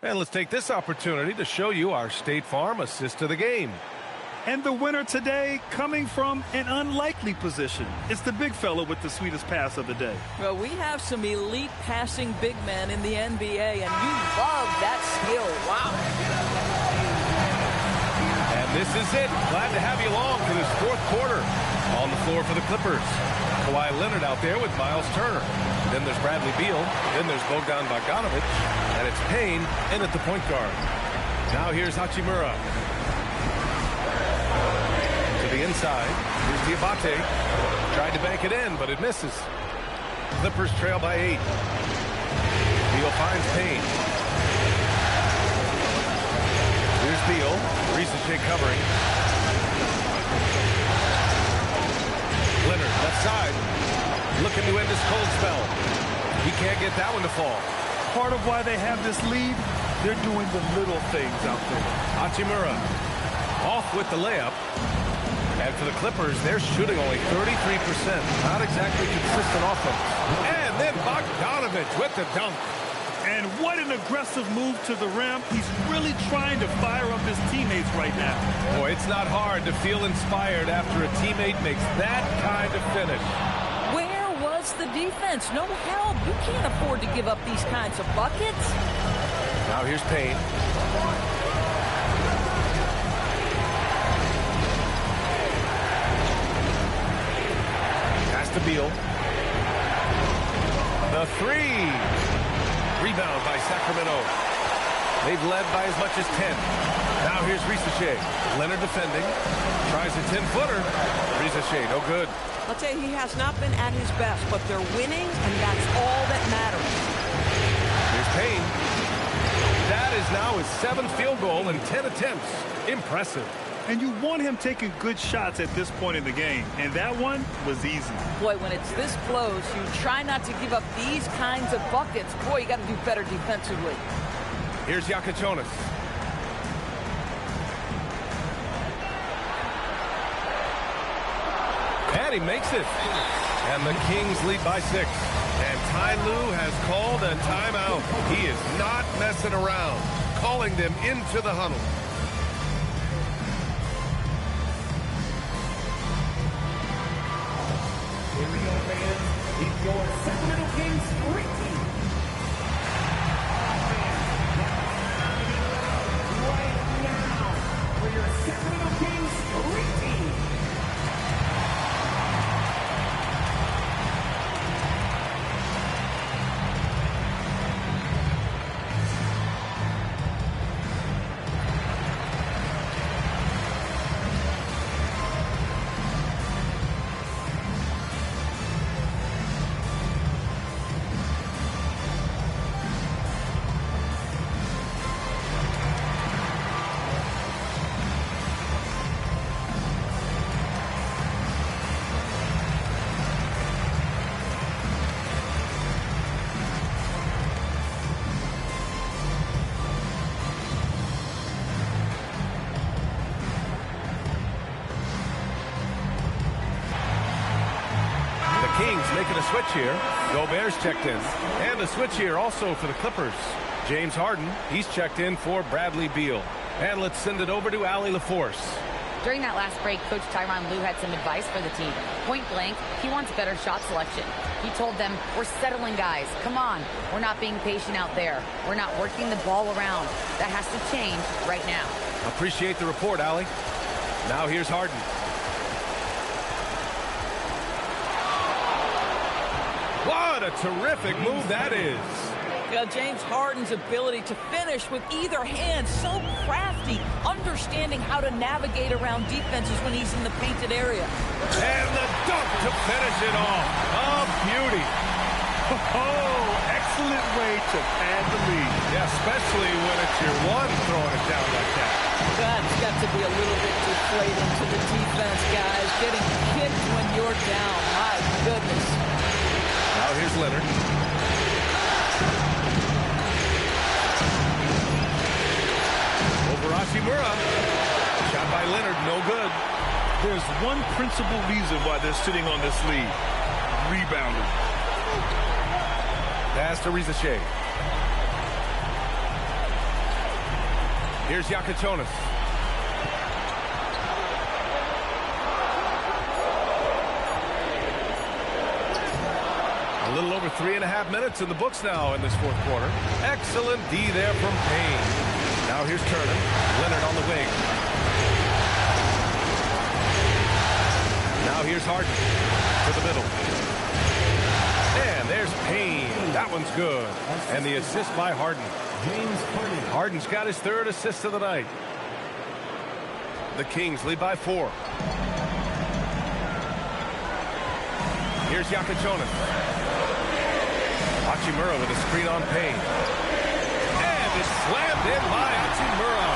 And let's take this opportunity to show you our State Farm assist to the game. And the winner today coming from an unlikely position. It's the big fella with the sweetest pass of the day. Well, we have some elite passing big men in the NBA, and you love that skill. Wow. And this is it. Glad to have you along for this fourth quarter. On the floor for the Clippers, Kawhi Leonard out there with Miles Turner. Then there's Bradley Beal. Then there's Bogdan Bogdanovic. And it's Payne in at the point guard. Now here's Hachimura. To the inside. Here's Diabate. Tried to bank it in, but it misses. Clippers trail by 8. Beal finds Payne. Here's Beal. Ricochet covering. Leonard, left side. Looking to end this cold spell. He can't get that one to fall. Part of why they have this lead, they're doing the little things out there. Hachimura off with the layup. And for the Clippers, they're shooting only 33%. Not exactly consistent offense. And then Bogdanovic with the dunk. And what an aggressive move to the rim. He's really trying to fire up his teammates right now. Boy, it's not hard to feel inspired after a teammate makes that kind of finish. Where was the defense? No help. You can't afford to give up these kinds of buckets. Now here's Payne. Pass to Beal. The three. Rebound by Sacramento. They've led by as much as 10. Now here's Ricochet. Leonard defending. Tries a 10-footer. Ricochet, no good. I'll tell you, he has not been at his best, but they're winning, and that's all that matters. Here's Payne. That is now his 7th field goal in 10 attempts. Impressive. And you want him taking good shots at this point in the game. And that one was easy. Boy, when it's this close, you try not to give up these kinds of buckets. Boy, you got to do better defensively. Here's Yakachonis. And he makes it. And the Kings lead by 6. And Ty Lue has called a timeout. He is not messing around. Calling them into the huddle. Here we go, fans. It's your Sacramento Kings street team. Right now for your Sacramento Kings street team. Kings making a switch here. Gobert's checked in. And a switch here also for the Clippers. James Harden, he's checked in for Bradley Beal. And let's send it over to Allie LaForce. During that last break, Coach Tyronn Lue had some advice for the team. Point blank, he wants better shot selection. He told them, we're settling, guys. Come on. We're not being patient out there. We're not working the ball around. That has to change right now. Appreciate the report, Allie. Now here's Harden. What a terrific move that is. Yeah, James Harden's ability to finish with either hand, so crafty, understanding how to navigate around defenses when he's in the painted area. And the dunk to finish it off. A beauty. Oh, excellent way to pad the lead. Yeah, especially when it's your one throwing it down like that. That's got to be a little bit deflating to the defense, guys. Getting kicked when you're down. My goodness. Now here's Leonard. Over Hachimura. Shot by Leonard, no good. There's one principal reason why they're sitting on this lead. Rebounding. Pass to Rizachet. Here's Yakatonis. A little over 3.5 minutes in the books now in this fourth quarter. Excellent D there from Payne. Now here's Turner. Leonard on the wing. Now here's Harden to the middle. And there's Payne. That one's good. And the assist by Harden. Harden's got his third assist of the night. The Kings lead by 4. Here's Yakatonis. Hachimura with a screen on Payne. And it's slammed in by Hachimura.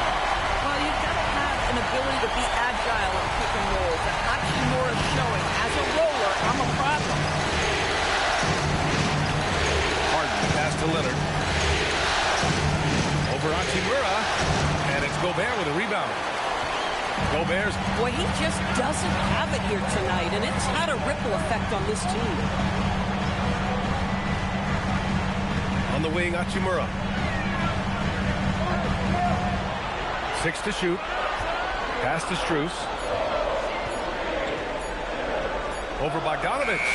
Well, you've got to have an ability to be agile in pick and rolls. And Hachimura is showing, as a roller, I'm a problem. Harden pass to Leonard. Over Hachimura. And it's Gobert with a rebound. Gobert's... Boy, he just doesn't have it here tonight, and it's had a ripple effect on this team. On the wing, Hachimura. 6 to shoot. Pass to Strus. Over Bogdanovich.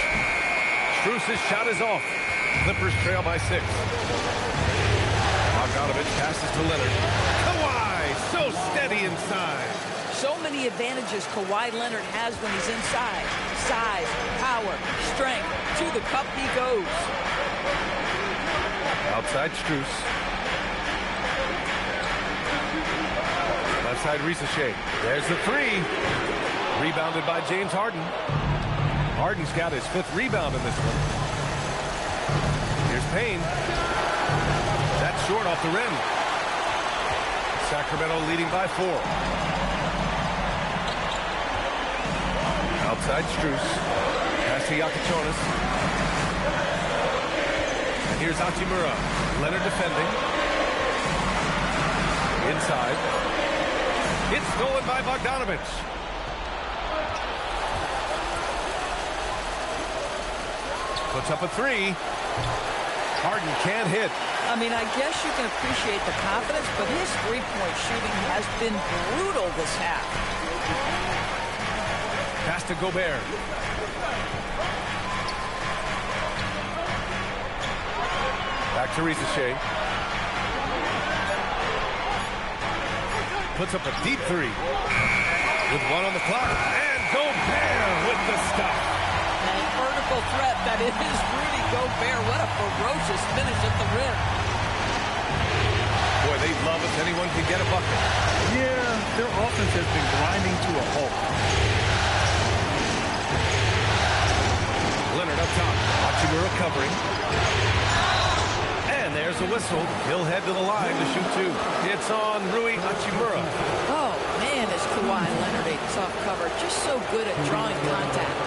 Strus' shot is off. Clippers trail by 6. Bogdanovich passes to Leonard. Kawhi, so steady inside. So many advantages Kawhi Leonard has when he's inside. Size, power, strength. To the cup he goes. Outside Strus. Left side Rizachet. There's the 3. Rebounded by James Harden. Harden's got his 5th rebound in this one. Here's Payne. That's short off the rim. Sacramento leading by 4. Outside Strus. Pass to Yakatonis. And here's Hachimura. Leonard defending. Inside. It's stolen by Bogdanovich. Puts up a 3. Harden can't hit. I mean, I guess you can appreciate the confidence, but his three-point shooting has been brutal this half. Pass to Gobert. Back to Rizachet. Puts up a deep 3. With 1 on the clock. And Gobert with the stop. And a vertical threat that is Rudy Gobert. What a ferocious finish at the rim. Boy, they love if anyone can get a bucket. Yeah, their offense has been grinding to a halt. Leonard up top. Hachimura covering. And there's a whistle. He'll head to the line to shoot 2. It's on Rui Hachimura. Oh, man, is Kawhi Leonard a tough cover. Just so good at drawing contact.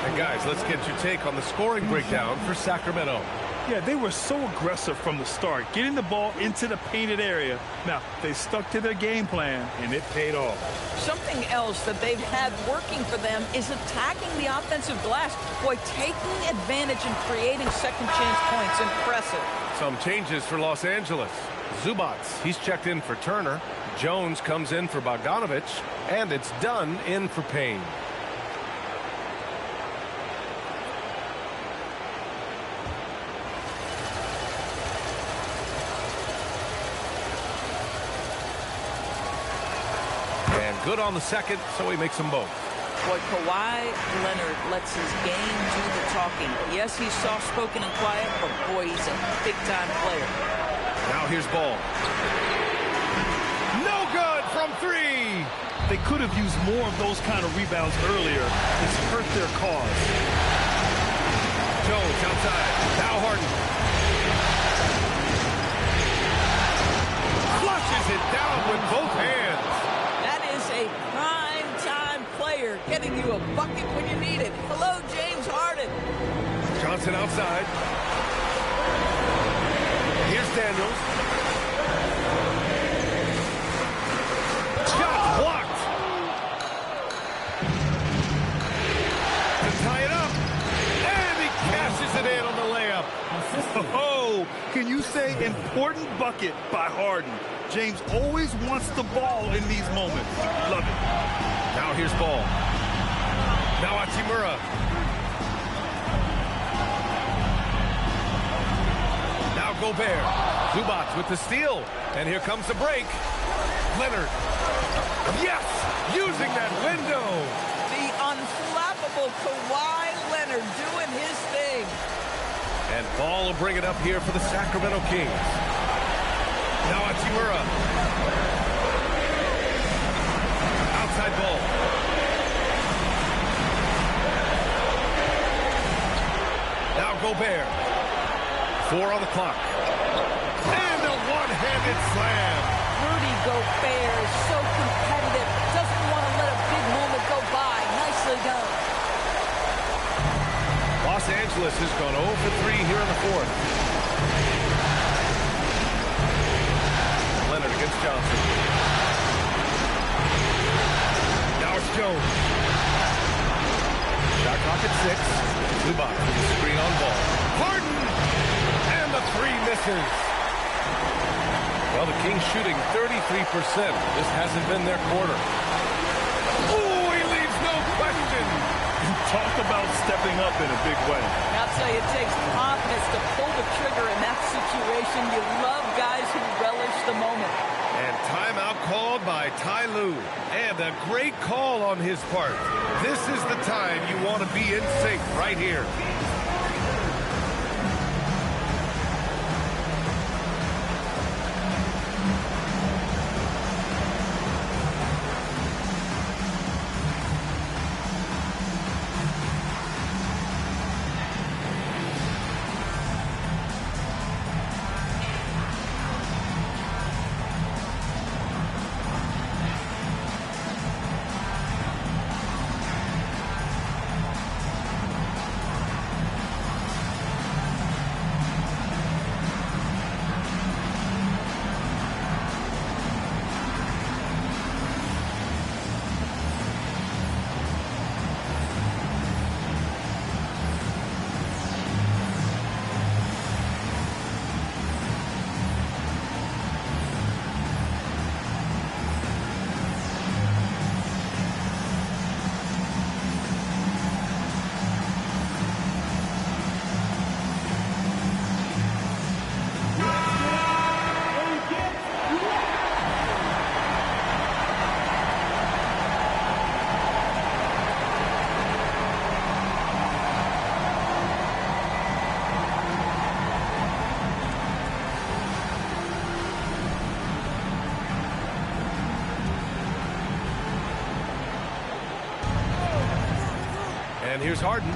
And guys, let's get your take on the scoring breakdown for Sacramento. Yeah, they were so aggressive from the start, getting the ball into the painted area. Now, they stuck to their game plan, and it paid off. Something else that they've had working for them is attacking the offensive glass. Boy, taking advantage and creating second chance points. Impressive. Some changes for Los Angeles. Zubats, he's checked in for Turner. Jones comes in for Bogdanovich. And it's Dunn in for Payne. Good on the second, so he makes them both. Boy, Kawhi Leonard lets his game do the talking. Yes, he's soft-spoken and quiet, but boy, he's a big-time player. Now here's Ball. No good from three. They could have used more of those kind of rebounds earlier. It's hurt their cause. Jones outside. Now Harden. Flushes it down with both hands. That is a prime-time player getting you a bucket when you need it. Hello, James Harden. Johnson outside. Here's Daniels. Shot blocked. To tie it up. And he cashes it in on the layup. Oh, can you say important bucket by Harden? James always wants the ball in these moments. Love it. Now here's Ball. Now Hachimura. Now Gobert. Zubac with the steal. And here comes the break. Leonard. Yes! Using that window. The unflappable Kawhi Leonard doing his thing. And Ball will bring it up here for the Sacramento Kings. Now Hachimura. Outside Ball. Now Gobert. 4 on the clock. And a one-handed slam. Rudy Gobert is so competitive. Doesn't want to let a big moment go by. Nicely done. Los Angeles has gone 0 for 3 here in the fourth. Leonard against Johnson. Now it's Jones. Shot clock at 6. Zubac with the screen on Ball. Harden! And the 3 misses. Well, the Kings shooting 33%. This hasn't been their quarter. Ooh, he leaves no question. Talk about stepping up in a big way. I'll tell you, it takes confidence to pull the trigger in that situation. You love guys who relish the moment. And timeout called by Ty Lue. And a great call on his part. This is the time you want to be in sync right here. And here's Harden.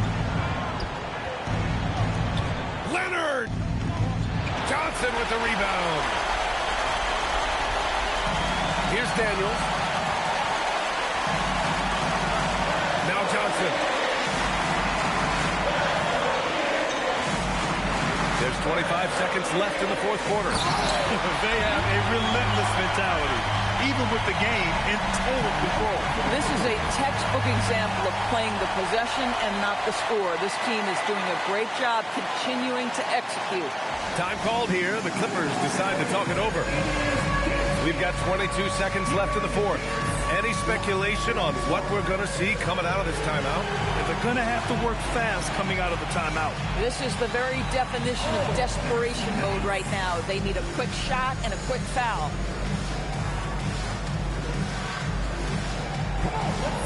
Leonard! Johnson with the rebound. Here's Daniels. Now Johnson. There's 25 seconds left in the fourth quarter. They have a relentless mentality, even with the game in total control. This is a textbook example of playing the possession and not the score. This team is doing a great job continuing to execute. Time called here. The Clippers decide to talk it over. We've got 22 seconds left in the fourth. Any speculation on what we're going to see coming out of this timeout? They're going to have to work fast coming out of the timeout. This is the very definition of desperation mode right now. They need a quick shot and a quick foul.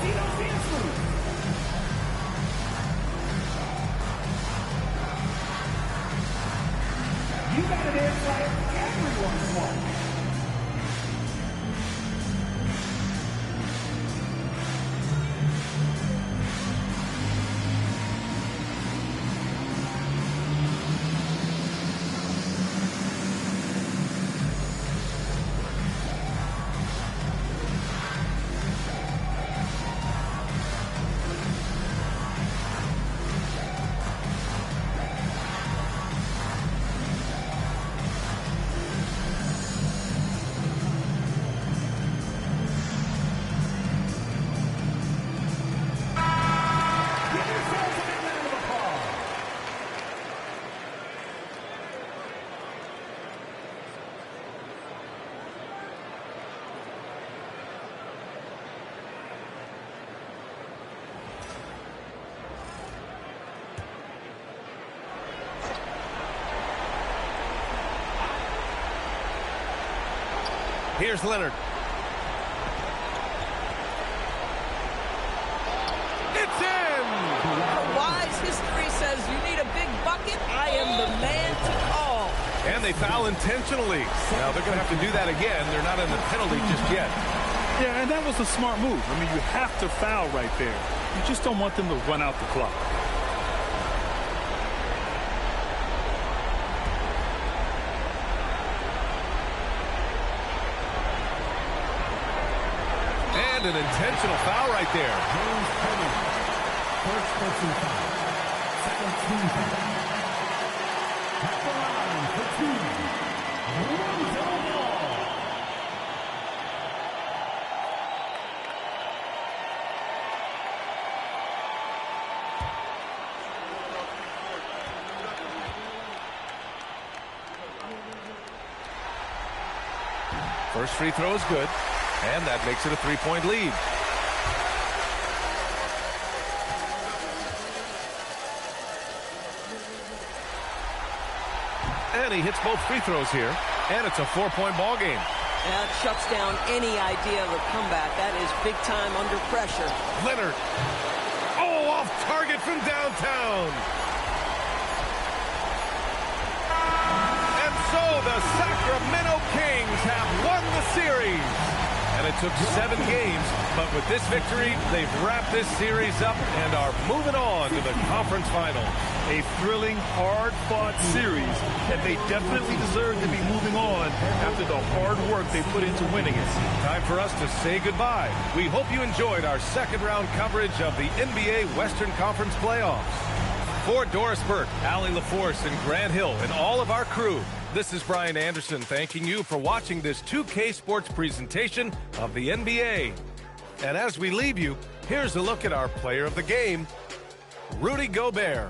See those dance moves. You gotta dance like everyone's watching. Here's Leonard. It's in! Kawhi's history says you need a big bucket. I am the man to call. And they foul intentionally. Now they're going to have to do that again. They're not in the penalty just yet. Yeah, and that was a smart move. I mean, you have to foul right there. You just don't want them to run out the clock. And an intentional foul right there. James Conner. First person foul. Second team foul. At the line for two. Lonzo Ball. First free throw is good. And that makes it a three-point lead. And he hits both free throws here. And it's a four-point ball game. That shuts down any idea of a comeback. That is big time under pressure. Leonard. Oh, off target from downtown. And so the Sacramento Kings have won the series. And it took 7 games, but with this victory, they've wrapped this series up and are moving on to the conference final. A thrilling, hard-fought series, and they definitely deserve to be moving on after the hard work they put into winning it. Time for us to say goodbye. We hope you enjoyed our second-round coverage of the NBA Western Conference playoffs. For Doris Burke, Allie LaForce, and Grant Hill, and all of our crew, this is Brian Anderson thanking you for watching this 2K Sports presentation of the NBA. And as we leave you, here's a look at our player of the game, Rudy Gobert.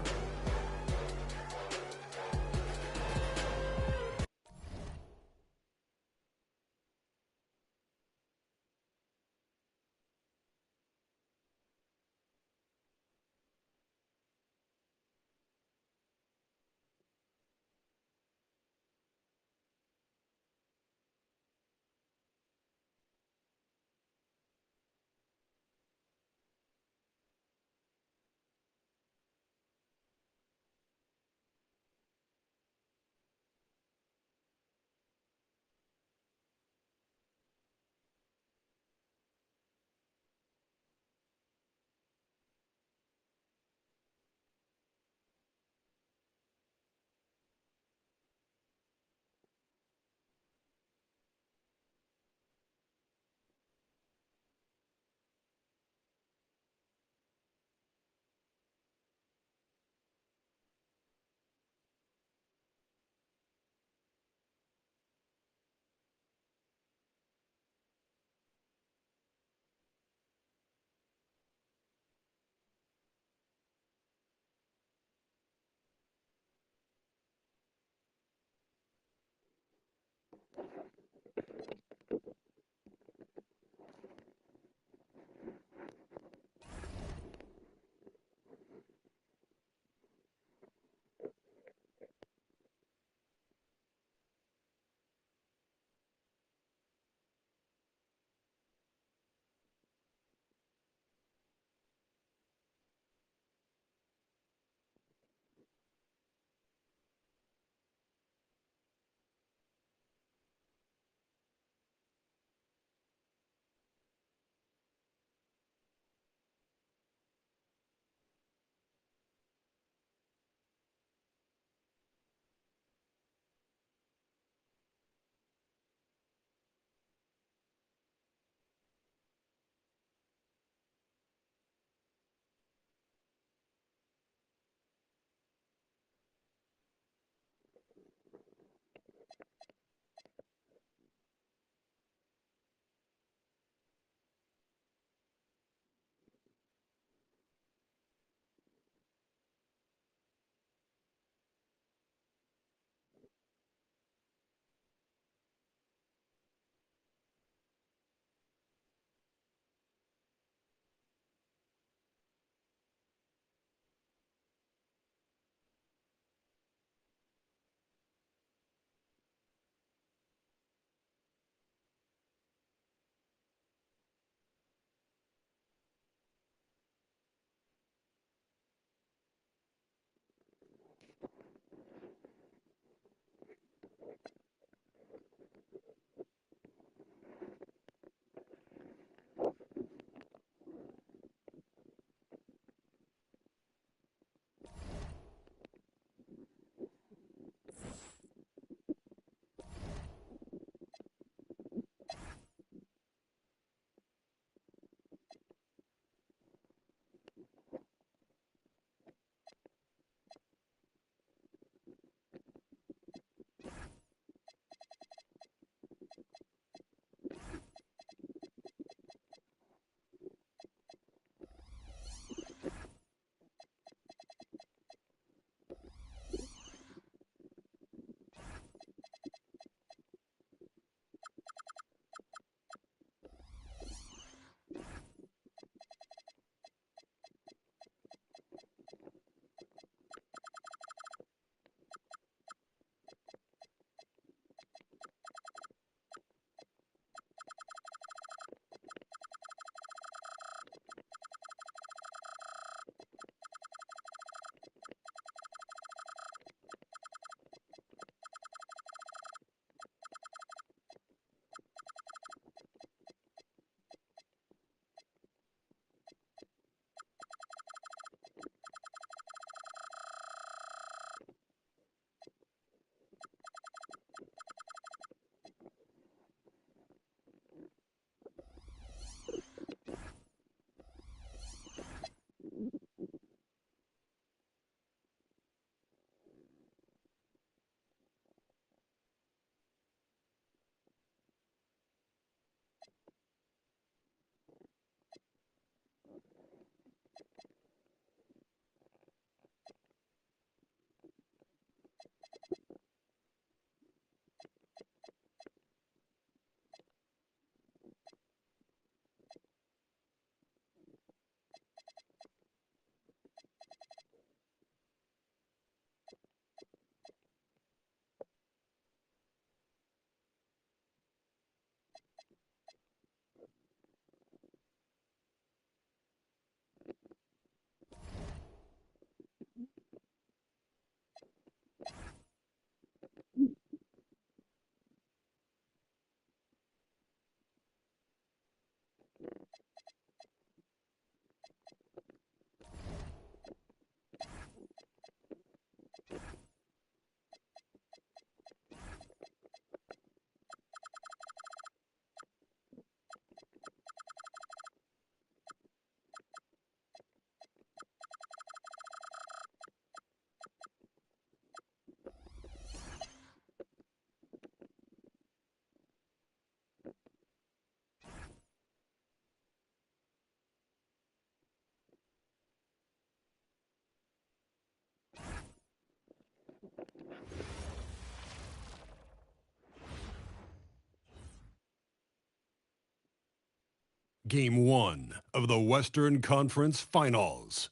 Game 1 of the Western Conference Finals.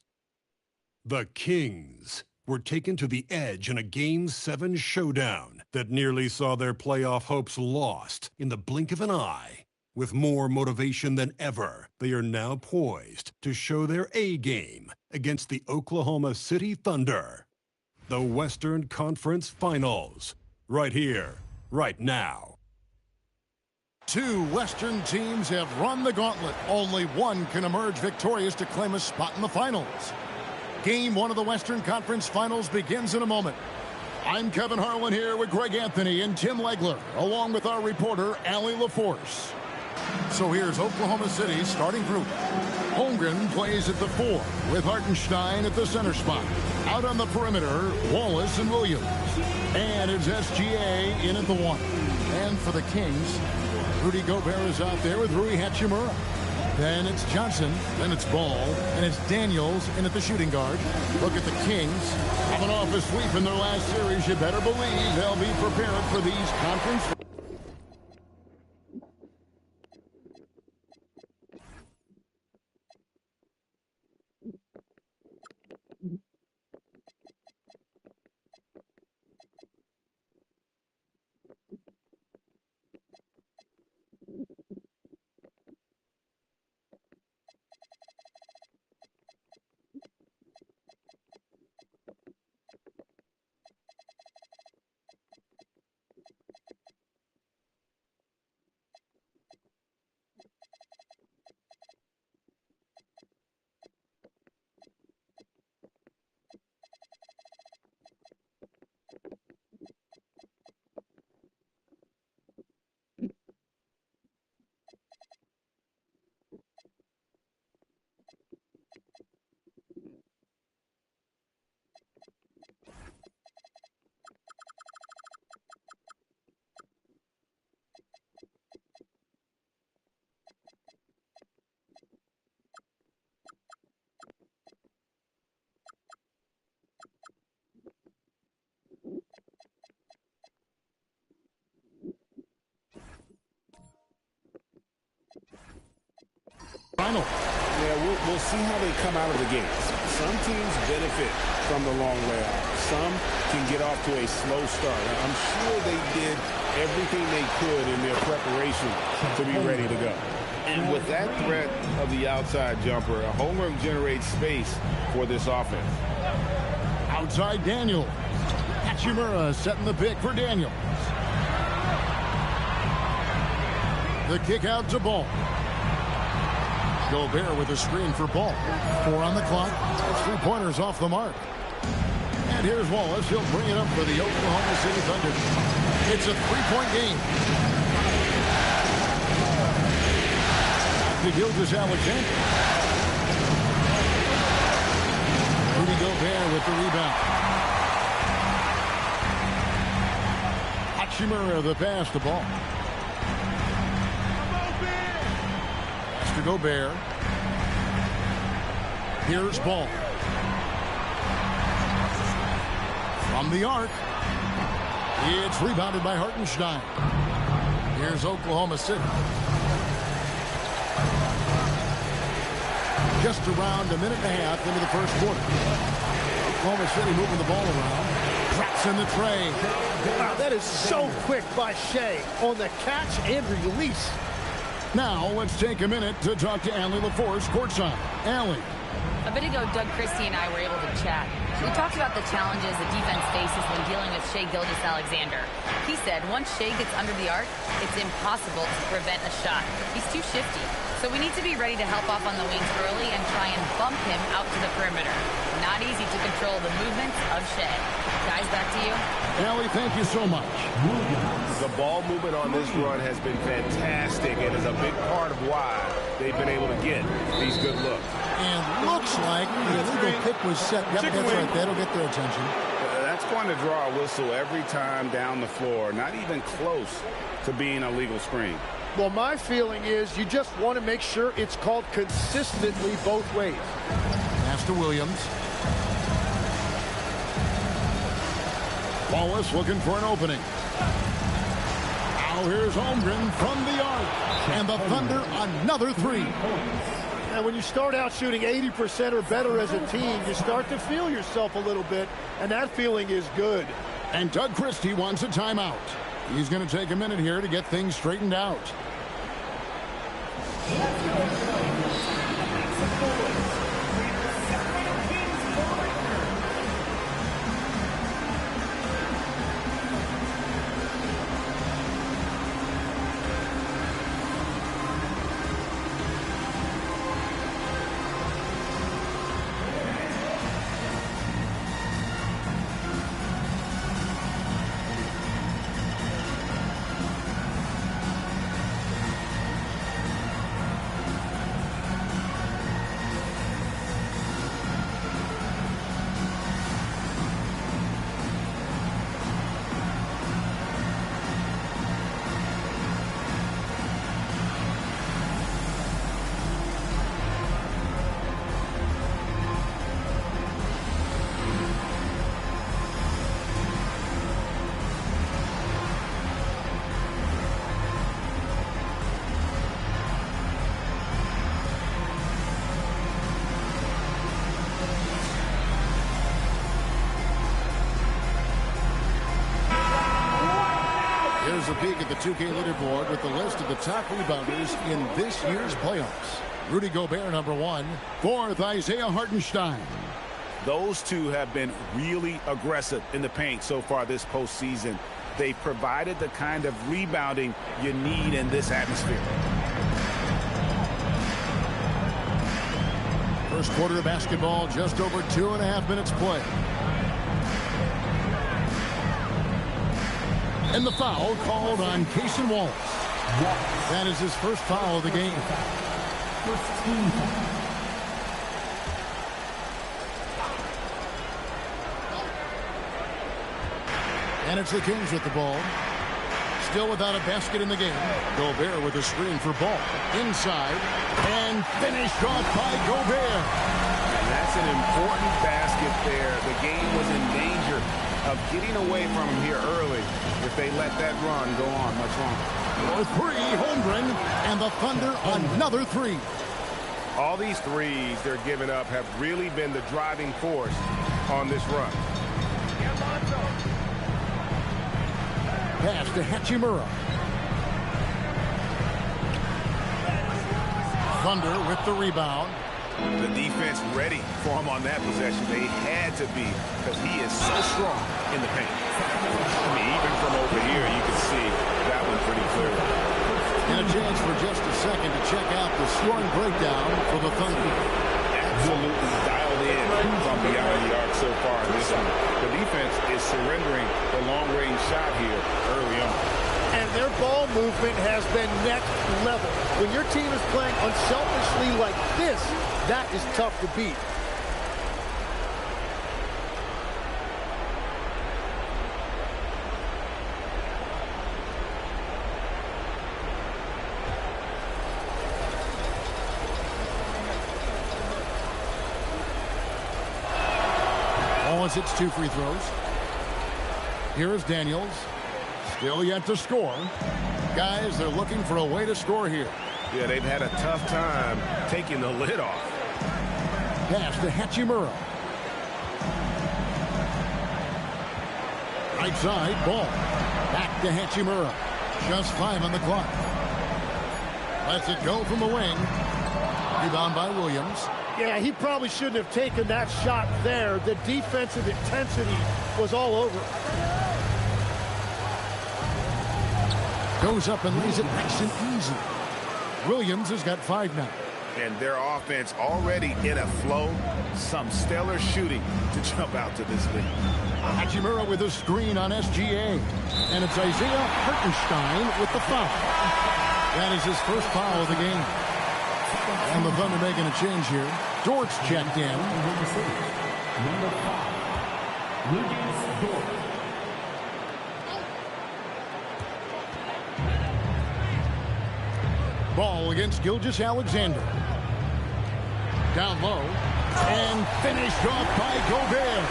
The Kings were taken to the edge in a Game 7 showdown that nearly saw their playoff hopes lost in the blink of an eye. With more motivation than ever, they are now poised to show their A-game against the Oklahoma City Thunder. The Western Conference Finals, right here, right now. Two Western teams have run the gauntlet. Only one can emerge victorious to claim a spot in the finals. Game 1 of the Western Conference Finals begins in a moment. I'm Kevin Harlan here with Greg Anthony and Tim Legler, along with our reporter, Allie LaForce. So here's Oklahoma City's starting group. Holmgren plays at the 4, with Hartenstein at the center spot. Out on the perimeter, Wallace and Williams. And it's SGA in at the 1. And for the Kings, Rudy Gobert is out there with Rui Hachimura. Then it's Johnson, then it's Ball, and it's Daniels in at the shooting guard. Look at the Kings. Coming off a sweep in their last series, you better believe they'll be prepared for these conference. Final. Yeah, we'll see how they come out of the gates. Some teams benefit from the long layoff. Some can get off to a slow start. I'm sure they did everything they could in their preparation to be ready to go. And with that threat of the outside jumper, Holmgren generates space for this offense. Outside Daniels. Hachimura setting the pick for Daniels. The kick out to Ball. Gobert with a screen for Ball. 4 on the clock. 3-pointers off the mark. And here's Wallace. He'll bring it up for the Oklahoma City Thunder. It's a 3-point game. To Gilgeous-Alexander. Rudy Gobert with the rebound. Hachimura the pass to Ball. To Gobert. Here's Ball. From the arc. It's rebounded by Hartenstein. Here's Oklahoma City. Just around a minute and a half into the first quarter. Oklahoma City moving the ball around. Drops in the tray. Wow, that is so quick by Shea on the catch and release. Now, let's take a minute to talk to Allie LaForce courtside. Allie. A bit ago, Doug Christie and I were able to chat. We talked about the challenges the defense faces when dealing with Shai Gilgeous-Alexander. He said once Shai gets under the arc, it's impossible to prevent a shot. He's too shifty. So we need to be ready to help off on the wings early and try and bump him out to the perimeter. Not easy to control the movements of Shai. Guys, back to you. Allie, thank you so much. The ball movement on this run has been fantastic and is a big part of why they've been able to get these good looks. And looks like the illegal pick was set. Yep, that's right. That'll get their attention. That's going to draw a whistle every time down the floor. Not even close to being a legal screen. Well, my feeling is you just want to make sure it's called consistently both ways. Pass to Williams. Wallace looking for an opening. Now here's Holmgren from the arc. And the Thunder another three. And when you start out shooting 80% or better as a team, you start to feel yourself a little bit, and that feeling is good. And Doug Christie wants a timeout. He's going to take a minute here to get things straightened out. Here's a peek at the 2K leaderboard with the list of the top rebounders in this year's playoffs. Rudy Gobert, number 1. 4th, Isaiah Hartenstein. Those two have been really aggressive in the paint so far this postseason. They provided the kind of rebounding you need in this atmosphere. First quarter of basketball, just over 2.5 minutes play. And the foul called on Cason Wallace. That is his first foul of the game. First team foul. And it's the Kings with the ball. Still without a basket in the game. Gobert with a screen for Ball. Inside. And finished off by Gobert. And that's an important basket there. The game was in danger of getting away from him here early if they let that run go on much longer. For 3, Holmgren, and the Thunder another 3. All these threes they're giving up have really been the driving force on this run. Pass to Hachimura. Thunder with the rebound. The defense ready for him on that possession. They had to be because he is so strong in the paint. I mean, even from over here, you can see that one pretty clearly. And a chance for just a second to check out the scoring breakdown for the Thunder. Absolutely dialed in from beyond the arc so far in this one. The defense is surrendering the long-range shot here early on. And their ball movement has been next level. When your team is playing unselfishly like this, that is tough to beat. Wallace hits 2 free throws. Here is Daniels. Still yet to score. Guys, they're looking for a way to score here. Yeah, they've had a tough time taking the lid off. Pass to Hachimura. Right side, Ball. Back to Hachimura. Just 5 on the clock. Lets it go from the wing. Rebound by Williams. Yeah, he probably shouldn't have taken that shot there. The defensive intensity was all over. Goes up and lays it nice and easy. Williams has got 5 now. And their offense already in a flow. Some stellar shooting to jump out to this lead. Hachimura with a screen on SGA. And it's Isaiah Hartenstein with the foul. That is his first foul of the game. And the Thunder making a change here. Dort's checked in. Number 5, Lucas Dort. Ball against Gilgeous-Alexander. Down low. And finished off by Gobert.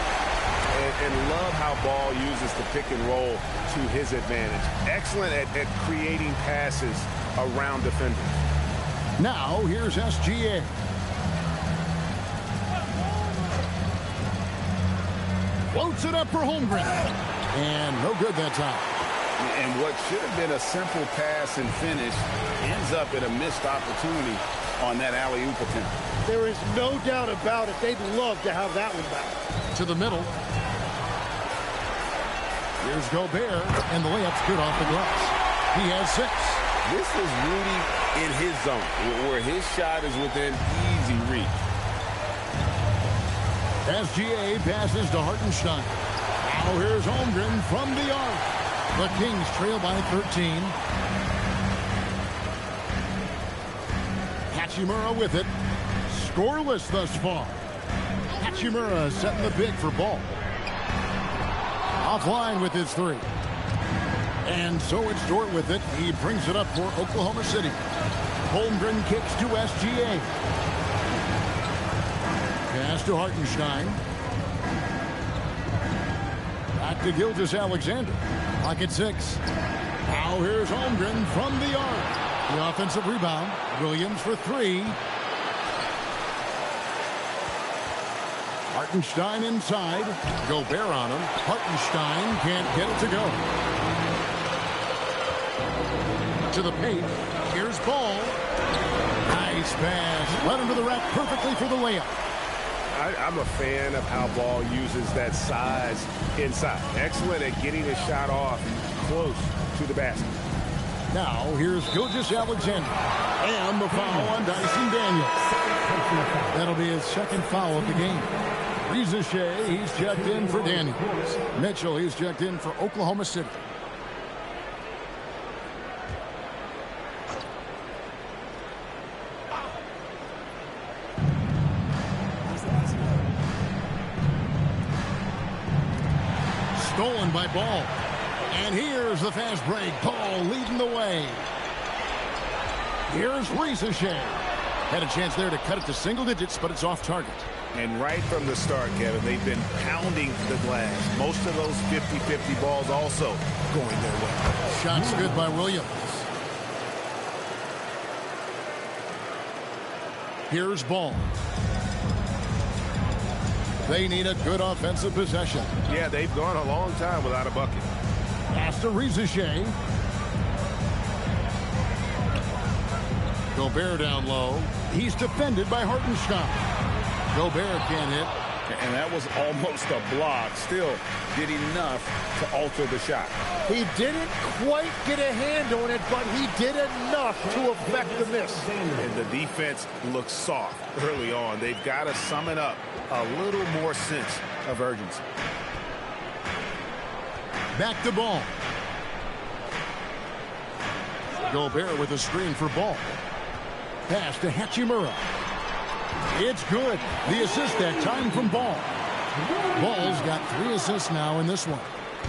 and love how Ball uses the pick and roll to his advantage. Excellent at creating passes around defenders. Now, here's SGA. Floats it up for Holmgren. And no good that time. And what should have been a simple pass and finish ends up in a missed opportunity on that alley-oop attempt. There is no doubt about it. They'd love to have that one back. To the middle. Here's Gobert, and the layup's good off the glass. He has 6. This is Rudy in his zone, where his shot is within easy reach. SGA passes to Hartenstein. Now here's Holmgren from the arc. The Kings trail by 13. Hachimura with it. Scoreless thus far. Hachimura setting the big for Ball. Offline with his 3. And so it's Dort with it. He brings it up for Oklahoma City. Holmgren kicks to SGA. Pass to Hartenstein. Back to Gilgeous-Alexander. Pocket 6. Now here's Holmgren from the arc. The offensive rebound. Williams for 3. Hartenstein inside. Gobert on him. Hartenstein can't get it to go. To the paint. Here's Ball. Nice pass. Led him to the rack perfectly for the layup. I'm a fan of how Ball uses that size inside. Excellent at getting his shot off close to the basket. Now, here's Gilgeous-Alexander. And the foul on Dyson Daniels. That'll be his second foul of the game. Reza Shea, he's checked in for Daniels. Mitchell, he's checked in for Oklahoma City. Stolen by Ball. And here's the fast break. Ball leading the way. Here's Reza Shea. Had a chance there to cut it to single digits, but it's off target. And right from the start, Kevin, they've been pounding the glass. Most of those 50-50 balls also going their way. Shots good by Williams. Here's Ball. They need a good offensive possession. Yeah, they've gone a long time without a bucket. Pass to Reza Shea. Gobert down low. He's defended by Hartenstein. Gobert can't hit. And that was almost a block. Still did enough to alter the shot. He didn't quite get a hand on it, but he did enough to affect the miss. And the defense looks soft early on. They've got to sum it up. A little more sense of urgency. Back to Ball. Gobert with a screen for Ball. Pass to Hachimura. It's good. The assist that time from Ball. Ball's got 3 assists now in this one.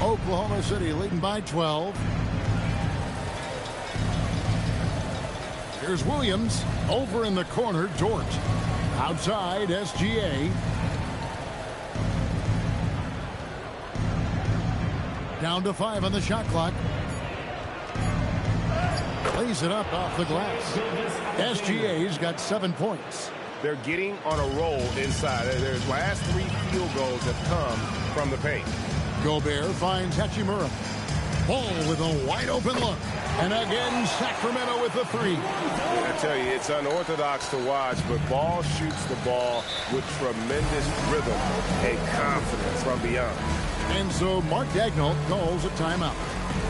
Oklahoma City leading by 12. Here's Williams. Over in the corner, Dort. Outside, SGA. Down to 5 on the shot clock. Lays it up off the glass. SGA's got 7 points. They're getting on a roll inside. Their last 3 field goals have come from the paint. Gobert finds Hachimura. Ball with a wide open look. And again, Sacramento with the 3. I tell you, it's unorthodox to watch, but Ball shoots the ball with tremendous rhythm and confidence from beyond. And so Mark Daigneault calls a timeout.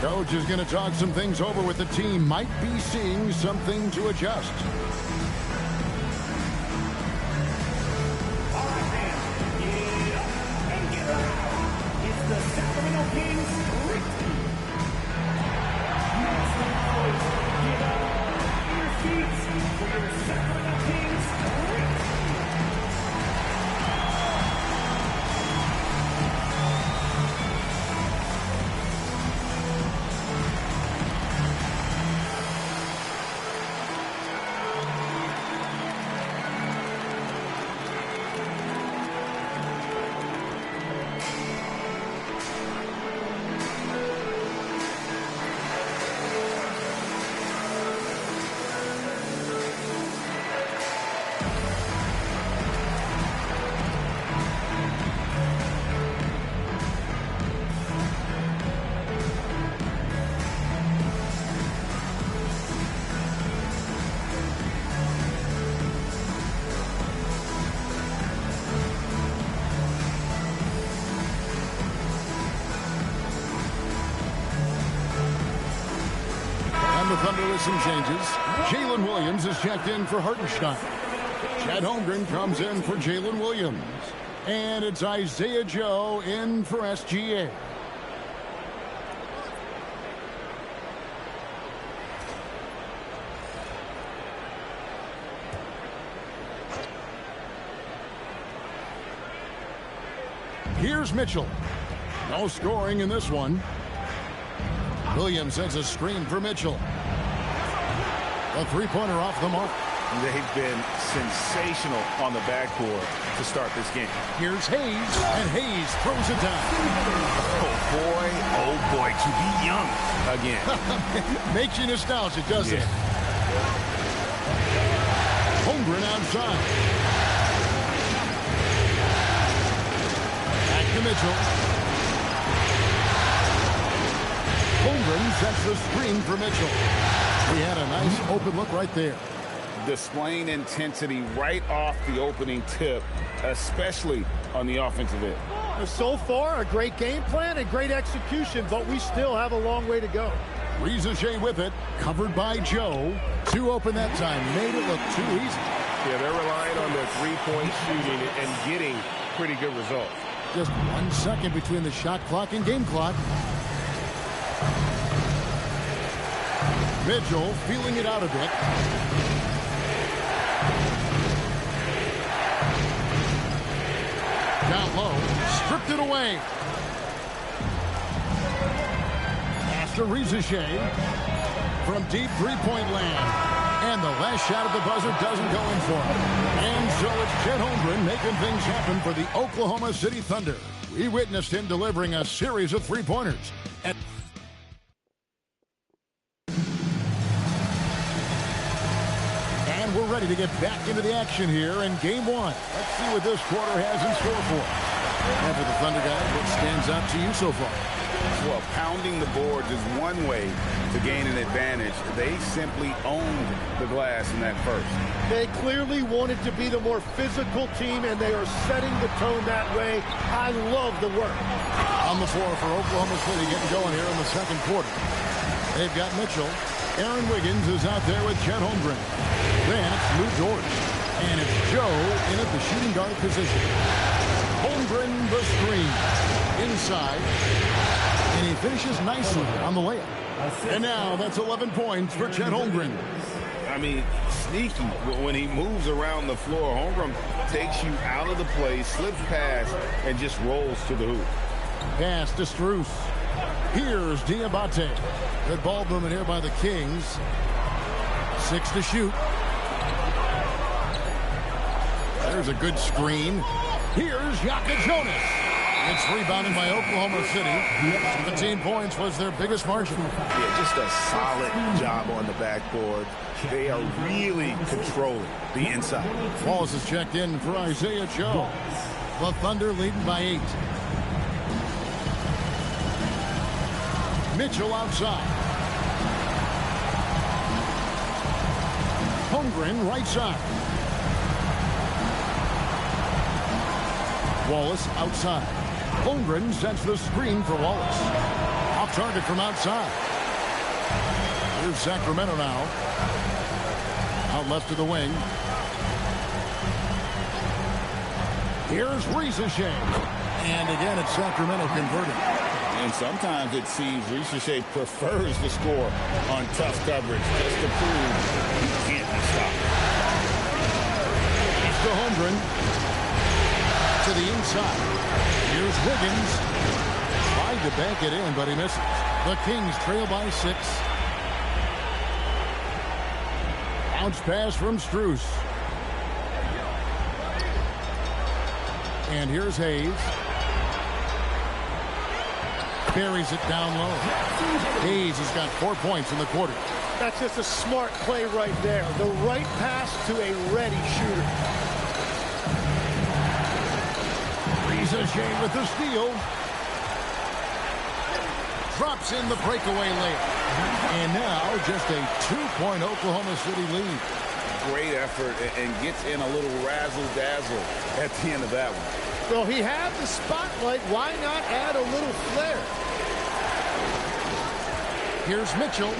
Coach is going to talk some things over with the team. Might be seeing something to adjust. All right, man. Get up and get around. It's the Sacramento Kings Great Team. Now, get up on your feet for your Sacramento Kings Great Team. some changes. Jalen Williams is checked in for Hartenstein. Chad Holmgren comes in for Jalen Williams. And it's Isaiah Joe in for SGA. Here's Mitchell. No scoring in this one. Williams sends a screen for Mitchell. A three-pointer off the mark. They've been sensational on the backboard to start this game. Here's Hayes, and Hayes throws it down. Oh boy, to be young again. Makes you nostalgic, doesn't it? Holmgren outside. Back to Mitchell. Holmgren sets the screen for Mitchell. He had a nice open look right there. Displaying intensity right off the opening tip, especially on the offensive end. So far, a great game plan and great execution, but we still have a long way to go. Rizachet with it, covered by Joe. Two open that time, made it look too easy. Yeah, they're relying on their three-point shooting and getting pretty good results. Just 1 second between the shot clock and game clock. Mitchell feeling it out a bit. Down low, stripped it away. Pass to Rizachet from deep three-point land. And the last shot at the buzzer doesn't go in for him. And so it's Chet Holmgren making things happen for the Oklahoma City Thunder. We witnessed him delivering a series of three-pointers. And we're ready to get back into the action here in Game 1. Let's see what this quarter has in store for us. And for the Thunder guys, what stands out to you so far? Well, pounding the boards is one way to gain an advantage. They simply owned the glass in that first. They clearly wanted to be the more physical team, and they are setting the tone that way. I love the work. On the floor for Oklahoma City getting going here in the second quarter. They've got Mitchell. Aaron Wiggins is out there with Chet Holmgren. Then it's Lou Dort. And it's Joe in at the shooting guard position. Holmgren the screen. Inside. And he finishes nicely on the layup. And now that's 11 points for Chet Holmgren. I mean, sneaky when he moves around the floor. Holmgren takes you out of the play, slips past, and just rolls to the hoop. Pass to Strus. Here's Diabate. Good ball movement here by the Kings. 6 to shoot. There's a good screen. Here's Yaka Jonas. It's rebounded by Oklahoma City. 17 points was their biggest margin. Yeah, just a solid job on the backboard. They are really controlling the inside. Wallace is checked in for Isaiah Joe. The Thunder leading by 8. Mitchell outside. Holmgren right side. Wallace outside. Holmgren sets the screen for Wallace. Off target from outside. Here's Sacramento now. Out left to the wing. Here's Rizachet. And again, it's Sacramento converting. And sometimes it seems Rizachet prefers to score on tough coverage just to prove he can't be stopped. It's to Holmgren. To the inside. Here's Wiggins. Tried to bank it in, but he misses. The Kings trail by 6. Bounce pass from Strus. And here's Hayes. Buries it down low. Hayes has got 4 points in the quarter. That's just a smart play right there. The right pass to a ready shooter. Rizachet with the steal. Drops in the breakaway layup. And now just a 2-point Oklahoma City lead. Great effort and gets in a little razzle-dazzle at the end of that one. Well, he had the spotlight. Why not add a little flair? Here's Mitchell.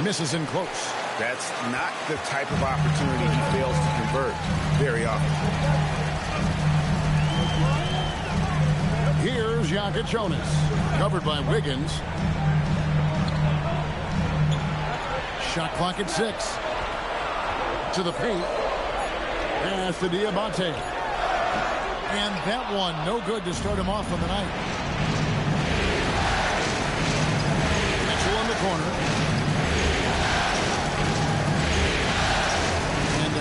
Misses in close. That's not the type of opportunity he fails to convert very often. Here's Jonas, covered by Wiggins. Shot clock at 6. To the paint. Pass to Diabate. And that one, no good to start him off on the night. Mitchell in the corner. And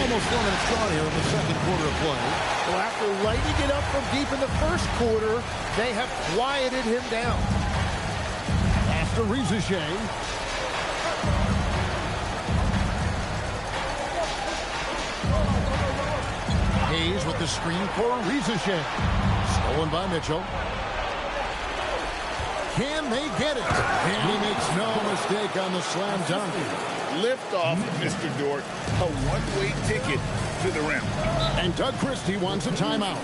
almost 4 minutes gone here in the second quarter of play. Well, after lighting it up from deep in the first quarter, they have quieted him down. After Rizichet. Hayes with the screen for Rizichet. Stolen by Mitchell. Can they get it? And he makes no mistake on the slam dunk. Lift off, Mr. Dort. A one-way ticket to the rim. And Doug Christie wants a timeout.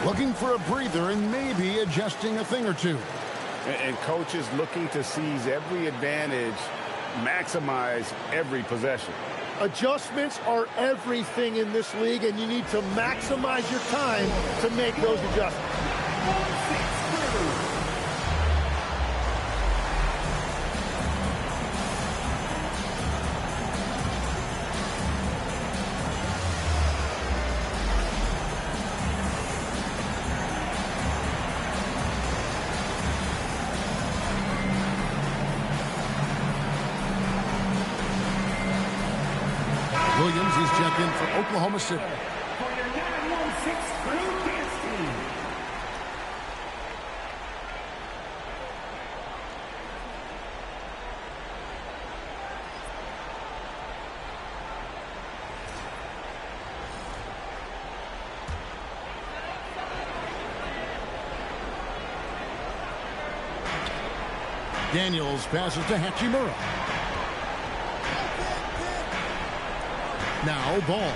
Looking for a breather and maybe adjusting a thing or two. And coach is looking to seize every advantage, maximize every possession. Adjustments are everything in this league, and you need to maximize your time to make those adjustments. Williams, he's checked in for Oklahoma City. For your 916 Crew Dance Team. Daniels passes to Hachimura. Now Ball.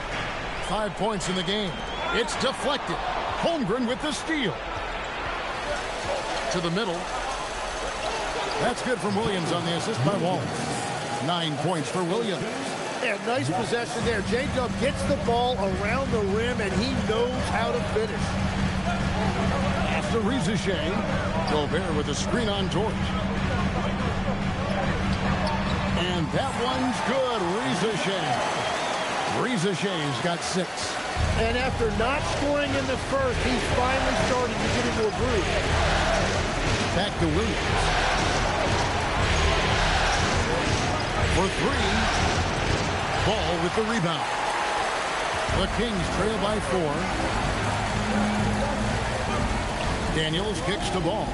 5 points in the game. It's deflected. Holmgren with the steal. To the middle. That's good from Williams on the assist by Wall. 9 points for Williams. Yeah, nice possession there. J-Dub gets the ball around the rim, and he knows how to finish. After Rizichet, Gobert with a screen on Dort. And that one's good. Rizichet's got 6. And after not scoring in the first, he's finally starting to get into a groove. Back to Williams. For 3. Ball with the rebound. The Kings trail by 4. Daniels kicks the ball.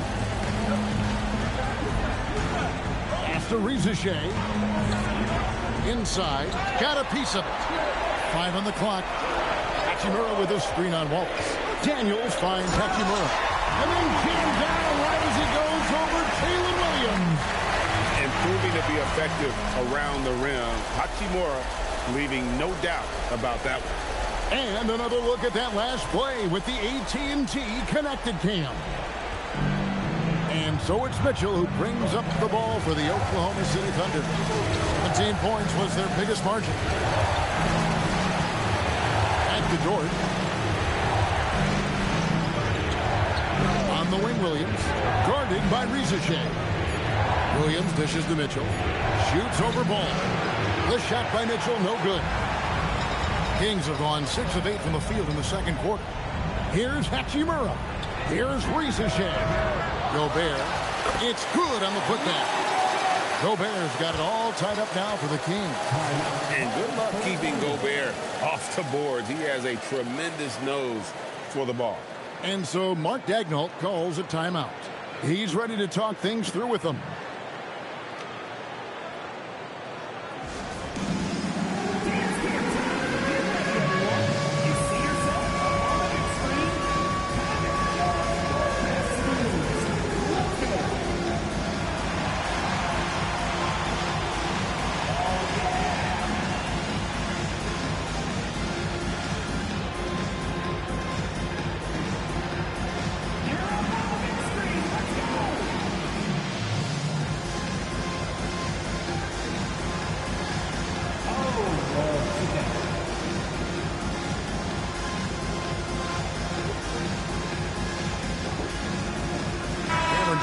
After Rizichet. Inside. Got a piece of it. 5 on the clock. Hachimura with a screen on Wallace. Daniels finds Hachimura. And then jammed down right as he goes over Taylor Williams. And proving to be effective around the rim. Hachimura leaving no doubt about that one. And another look at that last play with the AT&T connected cam. And so it's Mitchell who brings up the ball for the Oklahoma City Thunder. 17 points was their biggest margin. Back to Dort. On the wing, Williams. Guarded by Rizichet. Williams dishes to Mitchell. Shoots over Ball. The shot by Mitchell, no good. Kings have gone 6 of 8 from the field in the second quarter. Here's Hachimura. Here's Rizichet. Gobert. It's good on the putback. Gobert's got it all tied up now for the Kings. And good luck keeping Gobert off the boards. He has a tremendous nose for the ball. And so Mark Daigneault calls a timeout. He's ready to talk things through with them.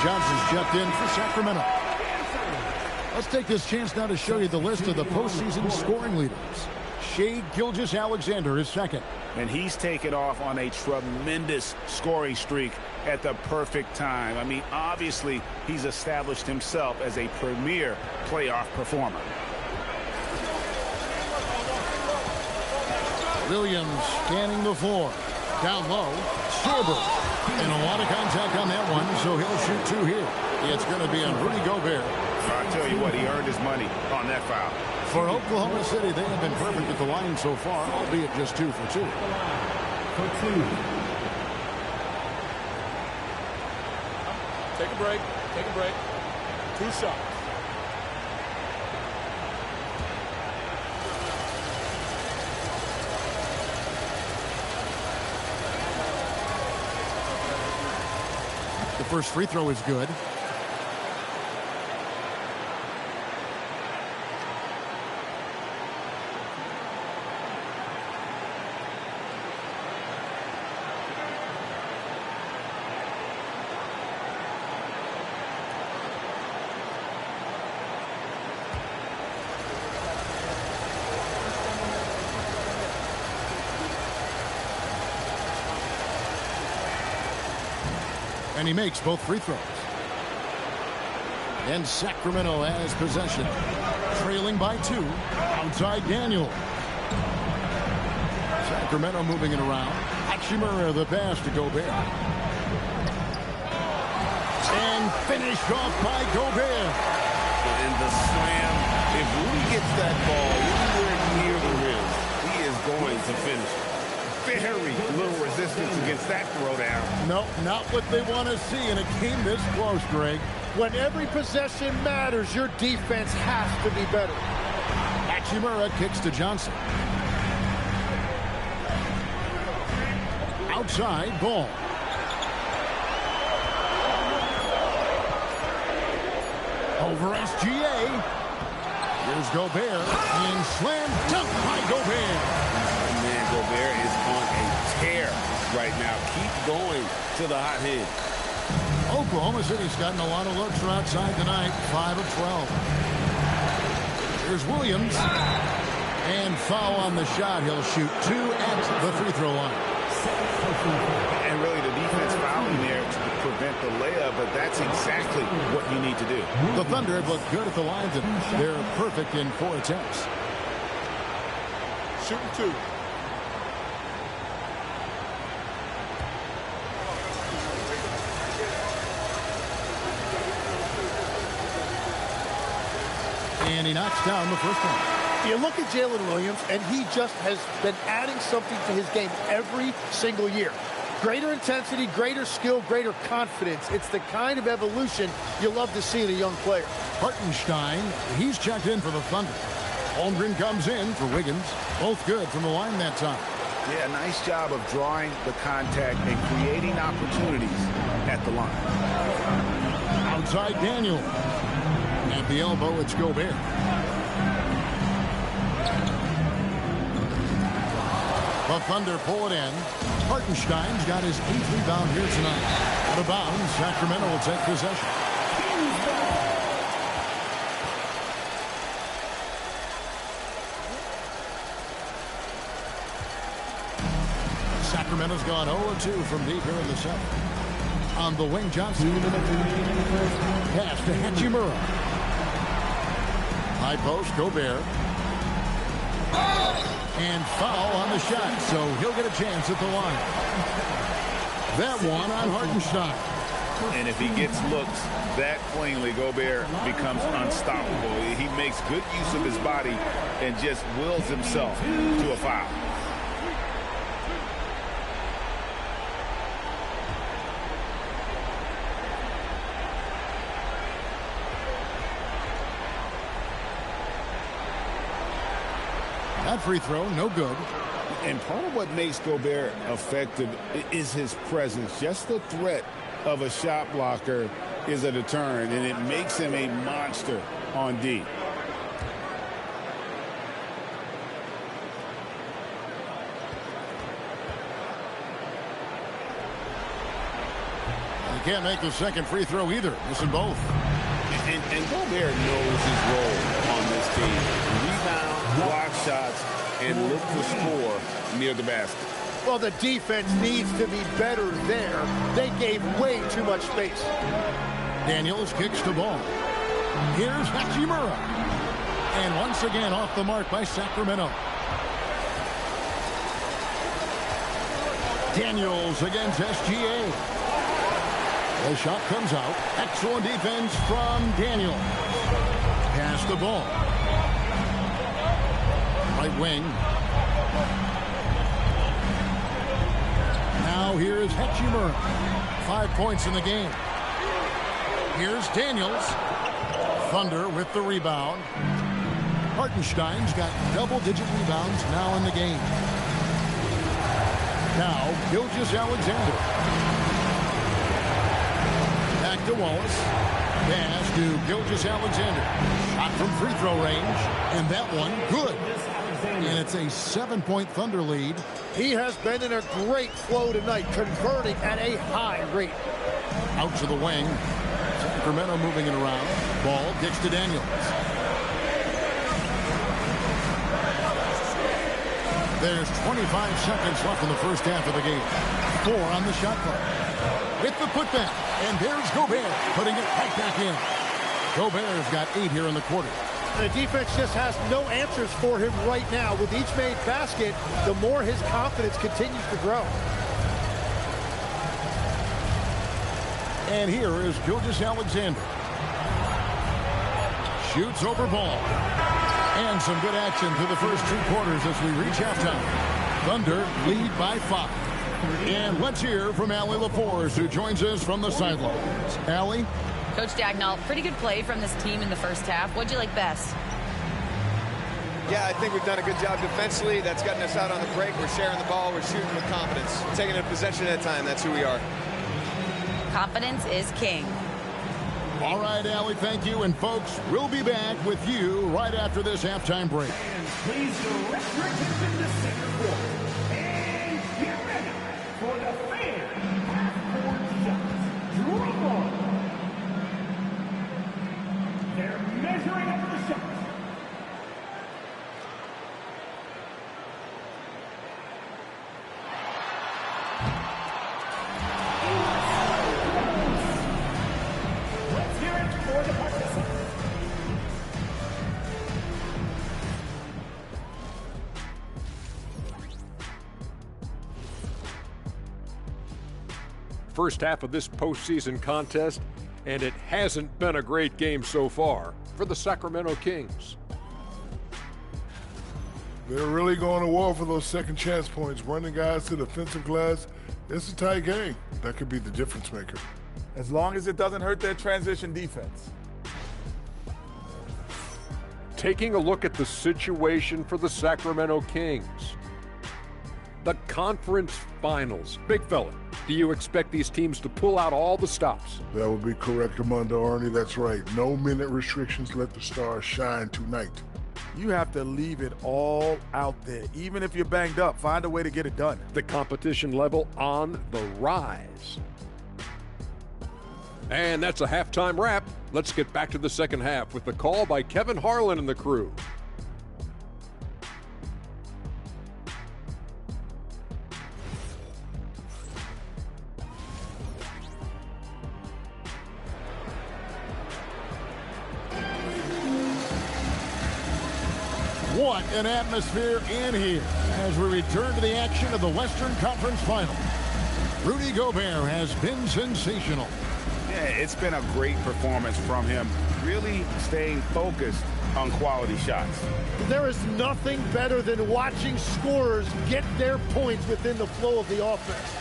Johnson's checked in for Sacramento. Let's take this chance now to show you the list of the postseason scoring leaders. Shai Gilgeous-Alexander is second. And he's taken off on a tremendous scoring streak at the perfect time. I mean, obviously, he's established himself as a premier playoff performer. Williams scanning the floor. Down low, Sorber. And a lot of contact on that one, so he'll shoot two here. It's going to be on Rudy Gobert. I'll tell you what, he earned his money on that foul. For Oklahoma City, they have been perfect at the line so far, albeit just 2 for 2. Take a break. Take a break. 2 shots. The first free throw is good. And he makes both free throws. And Sacramento has possession. Trailing by 2. Outside Daniel. Sacramento moving it around. Hachimura the pass to Gobert. And finished off by Gobert. And the slam. If Rudy gets that ball anywhere near the rim, he is going to finish. Very little resistance against that throwdown. No, not what they want to see in a game this close, Greg. When every possession matters, your defense has to be better. Hachimura kicks to Johnson. Outside ball. Over SGA. Here's Gobert. And slam dunk by Gobert. Man, Gobert is on a tear right now. Keep going to the hot hand. Oklahoma City's gotten a lot of looks from outside tonight. 5 of 12. Here's Williams. And foul on the shot. He'll shoot 2 at the free throw line. And really the defense fouling there to prevent the layup, but that's exactly what you need to do. The Thunder have looked good at the line tonight. They're perfect in 4 attempts. Shooting 2. And he knocks down the first one. You look at Jalen Williams, and he just has been adding something to his game every single year. Greater intensity, greater skill, greater confidence. It's the kind of evolution you love to see in a young player. Hartenstein, he's checked in for the Thunder. Holmgren comes in for Wiggins. Both good from the line that time. Yeah, nice job of drawing the contact and creating opportunities at the line. Outside Daniel. At the elbow, it's Gobert. The Thunder pull it in. Hartenstein's got his 8th rebound here tonight. Out of bounds, Sacramento will take possession. Sacramento's gone 0-2 from deep here in the 7th. On the wing, Johnson. Pass to Hachimura. High post, Gobert. And foul on the shot, so he'll get a chance at the line. That one on Hartenstein. And if he gets looks that cleanly, Gobert becomes unstoppable. He makes good use of his body and just wills himself to a foul. That free throw, no good. And part of what makes Gobert effective is his presence. Just the threat of a shot blocker is a deterrent, and it makes him a monster on D. He can't make the second free throw either, missing both. And Gobert knows his role on this team. Rebound, block shots, and look to score near the basket. Well, the defense needs to be better there. They gave way too much space. Daniels kicks the ball. Here's Hachimura. And once again off the mark by Sacramento. Daniels against SGA. The shot comes out. Excellent defense from Daniels. Pass the ball. Right wing. Now here's Hachimura. 5 points in the game. Here's Daniels. Thunder with the rebound. Hartenstein's got double-digit rebounds now in the game. Now, Gilgeous-Alexander. Back to Wallace. Pass to Gilgeous-Alexander. Shot from free throw range. And that one, good. And it's a 7-point Thunder lead. He has been in a great flow tonight, converting at a high rate. Out to the wing. Sacramento moving it around. Ball gets to Daniels. There's 25 seconds left in the first half of the game. 4 on the shot clock. With the putback. And there's Gobert putting it right back in. Gobert's got 8 here in the quarter. The defense just has no answers for him right now. With each made basket, the more his confidence continues to grow. And here is Gilgeous-Alexander. Shoots over ball. And some good action through the first 2 quarters as we reach halftime. Thunder lead by 5. And let's hear from Allie LaForce, who joins us from the sidelines. Allie? Coach Dagnall, pretty good play from this team in the first half. What'd you like best? Yeah, I think we've done a good job defensively. That's gotten us out on the break. We're sharing the ball. We're shooting with confidence. We're taking a possession at a time. That's who we are. Confidence is king. All right, Allie, thank you. And, folks, we'll be back with you right after this halftime break. And please direct your attention to center court. And get ready for the fan half-court shots. Drum on. They're measuring up the shots. Let's hear it for the participants. First half of this postseason contest, and it hasn't been a great game so far for the Sacramento Kings. They're really going to war for those second chance points, running guys to the offensive glass. It's a tight game. That could be the difference maker. As long as it doesn't hurt their transition defense. Taking a look at the situation for the Sacramento Kings. The conference finals. Big fella, do you expect these teams to pull out all the stops? That would be correct, Armando Arnie. That's right. No minute restrictions. Let the stars shine tonight. You have to leave it all out there. Even if you're banged up, find a way to get it done. The competition level on the rise. And that's a halftime wrap. Let's get back to the second half with the call by Kevin Harlan and the crew. What an atmosphere in here as we return to the action of the Western Conference Final. Rudy Gobert has been sensational. Yeah, it's been a great performance from him, really staying focused on quality shots. There is nothing better than watching scorers get their points within the flow of the offense.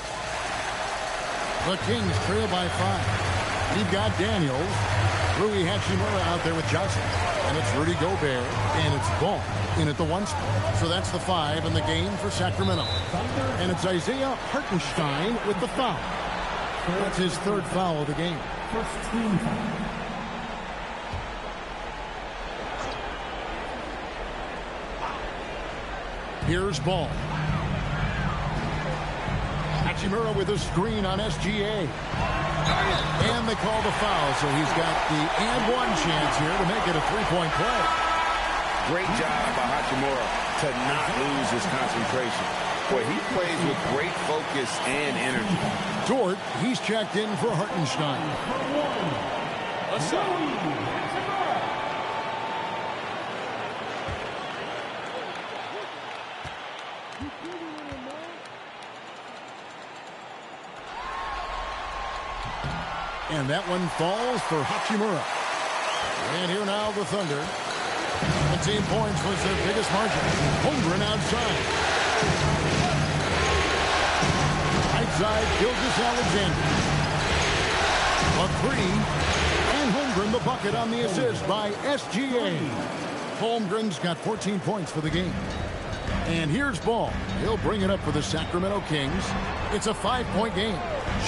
The Kings trail by 5. We've got Daniels, Rui Hachimura out there with Johnson. And it's Rudy Gobert, and it's Ball in at the 1 spot. So that's the 5 in the game for Sacramento. And it's Isaiah Hartenstein with the foul. That's his 3rd foul of the game. First team foul. Here's Ball. Hachimura with a screen on SGA. And they call the foul, so he's got the and one chance here to make it a three-point play. Great job by Hachimura to not lose his concentration. Boy, he plays with great focus and energy. Dort, he's checked in for Hartenstein. What's up? And that one falls for Hachimura. And here now the Thunder. 17 points was their biggest margin. Holmgren outside. Right side, Gilgeous-Alexander. A three. And Holmgren the bucket on the assist by SGA. Holmgren's got 14 points for the game. And here's Ball. He'll bring it up for the Sacramento Kings. It's a 5-point game.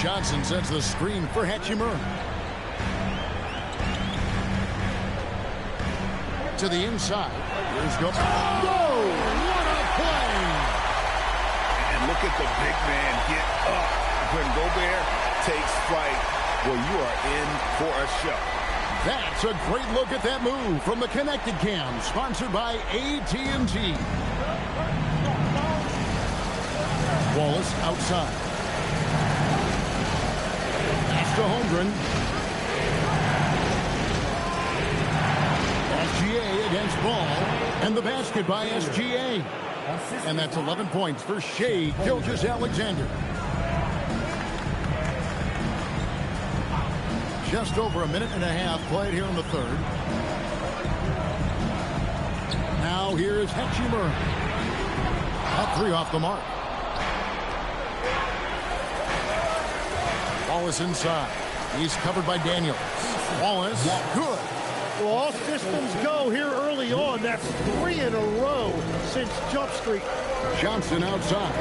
Johnson sets the screen for Hachimura. To the inside. Here's go. Whoa! What a play! And look at the big man get up. When Gobert takes flight, well, you are in for a show. That's a great look at that move from the Connected Cam, sponsored by AT&T. Wallace outside. Pass to Holmgren. SGA against Ball. And the basket by SGA. And that's 11 points for Shai Gilgeous-Alexander. Just over a minute and a half played here in the third. Now here is Hachimura. At three off the mark. Wallace inside. He's covered by Daniels. Wallace, good. Well, all systems go here early on. That's 3 in a row since Jump Street. Johnson outside.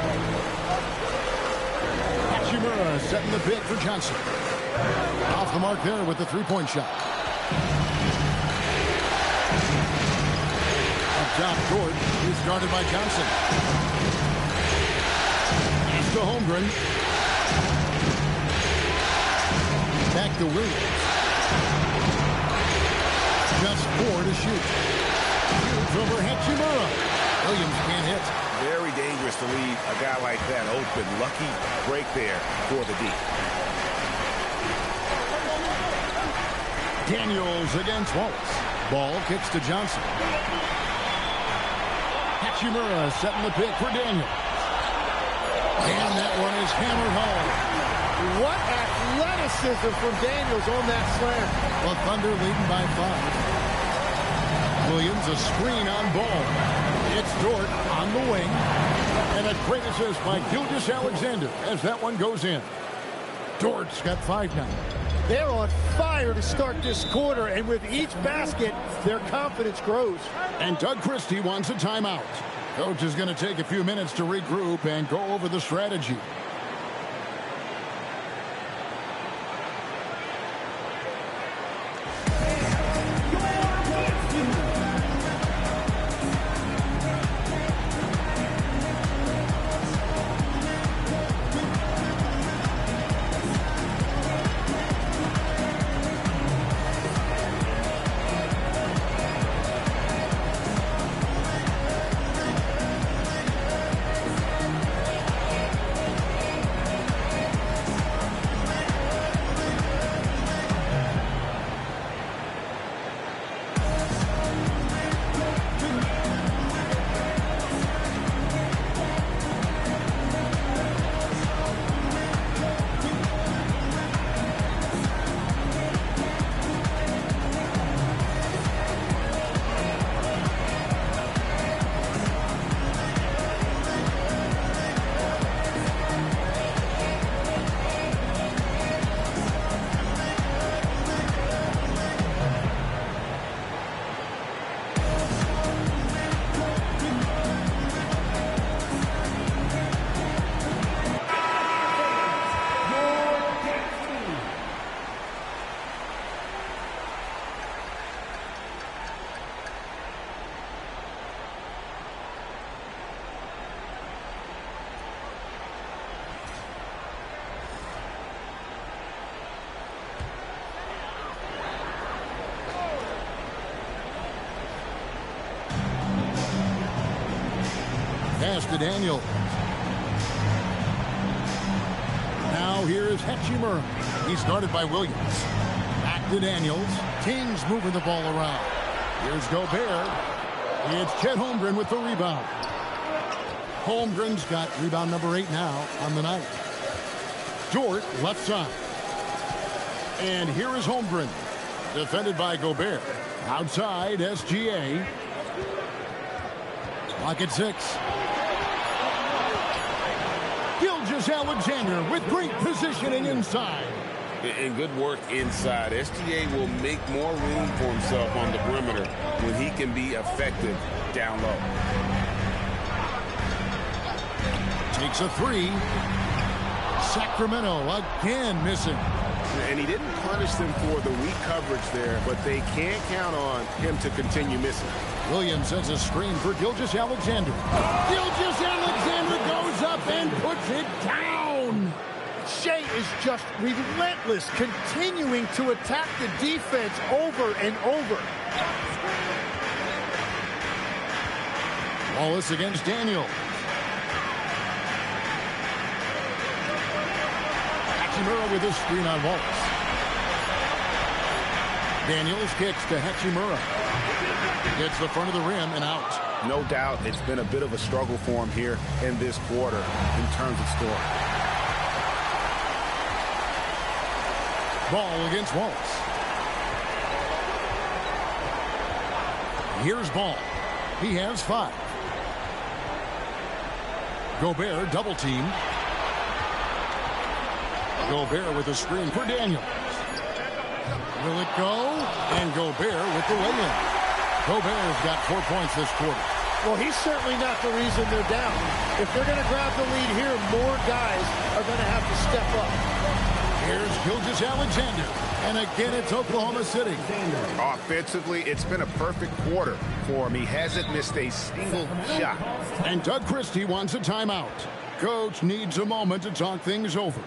Hachimura setting the bid for Johnson. Off the mark there with the three-point shot. Up top, Dort. He's guarded by Johnson. Pass to Holmgren. Back to Williams. Just 4 to shoot. Shoots over Hachimura. Williams can't hit. Very dangerous to leave a guy like that open. Lucky break there for the D. Daniels against Wallace. Ball kicks to Johnson. Hachimura setting the pick for Daniels. And that one is hammered home. What athleticism from Daniels on that slam. The Thunder leading by 5. Williams a screen on Ball. It's Dort on the wing. And a great assist by Gilgeous-Alexander as that one goes in. Dort's got 5 now. They're on fire to start this quarter, and with each basket, their confidence grows. And Doug Christie wants a timeout. Coach is going to take a few minutes to regroup and go over the strategy. Pass to Daniel. Now here is Hachimura. He's guarded by Williams. Back to Daniels. Kings moving the ball around. Here's Gobert. It's Chet Holmgren with the rebound. Holmgren's got rebound number 8 now on the night. Dort left side. And here is Holmgren. Defended by Gobert. Outside, SGA. Clock at 6. Gilgeous-Alexander with great positioning inside. And good work inside. SGA will make more room for himself on the perimeter when he can be effective down low. Takes a 3. Sacramento again missing. And he didn't punish them for the weak coverage there, but they can't count on him to continue missing. Williams sends a screen for Gilgeous-Alexander. Gilgeous-Alexander goes up and puts it down. Shea is just relentless, continuing to attack the defense over and over. Wallace against Daniel. Hachimura with a screen on Wallace. Daniels kicks to Hachimura. Gets the front of the rim and out. No doubt it's been a bit of a struggle for him here in this quarter in terms of scoring. Ball against Wallace. Here's Ball. He has 5. Gobert double team. Gobert with a screen for Daniels. Will it go? And Gobert with the lay-in. Gobert's got 4 points this quarter. Well, he's certainly not the reason they're down. If they're going to grab the lead here, more guys are going to have to step up. Here's Gilgeous-Alexander. And again, it's Oklahoma City. Offensively, it's been a perfect quarter for him. He hasn't missed a single shot. And Doug Christie wants a timeout. Coach needs a moment to talk things over.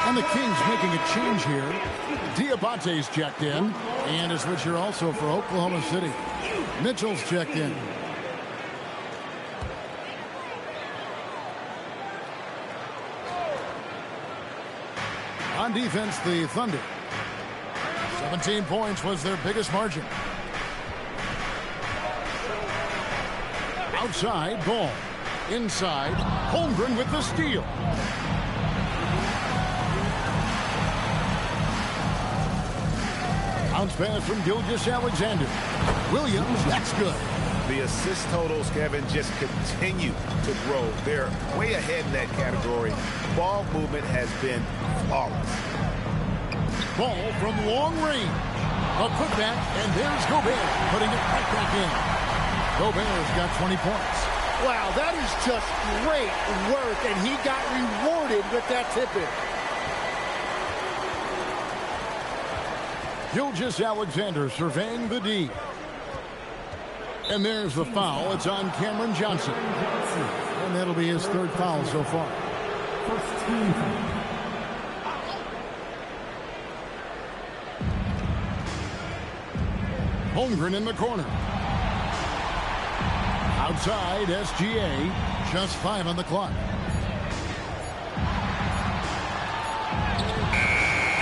And the Kings making a change here. Diabate's checked in. And a switcher also for Oklahoma City. Mitchell's checked in. On defense, the Thunder. 17 points was their biggest margin. Outside, Ball. Inside, Holmgren with the steal. Bounce pass from Gilgeous-Alexander. Williams, that's good. The assist totals, Kevin, just continue to grow. They're way ahead in that category. Ball movement has been flawless. Ball from long range. A putback, and there's Gobert putting it right back in. Gobert's got 20 points. Wow, that is just great work, and he got rewarded with that tip-in. Gilgeous-Alexander surveying the D. And there's the foul. It's on Cameron Johnson. And that'll be his 3rd foul so far. First team foul. Holmgren in the corner. Outside, SGA, just 5 on the clock.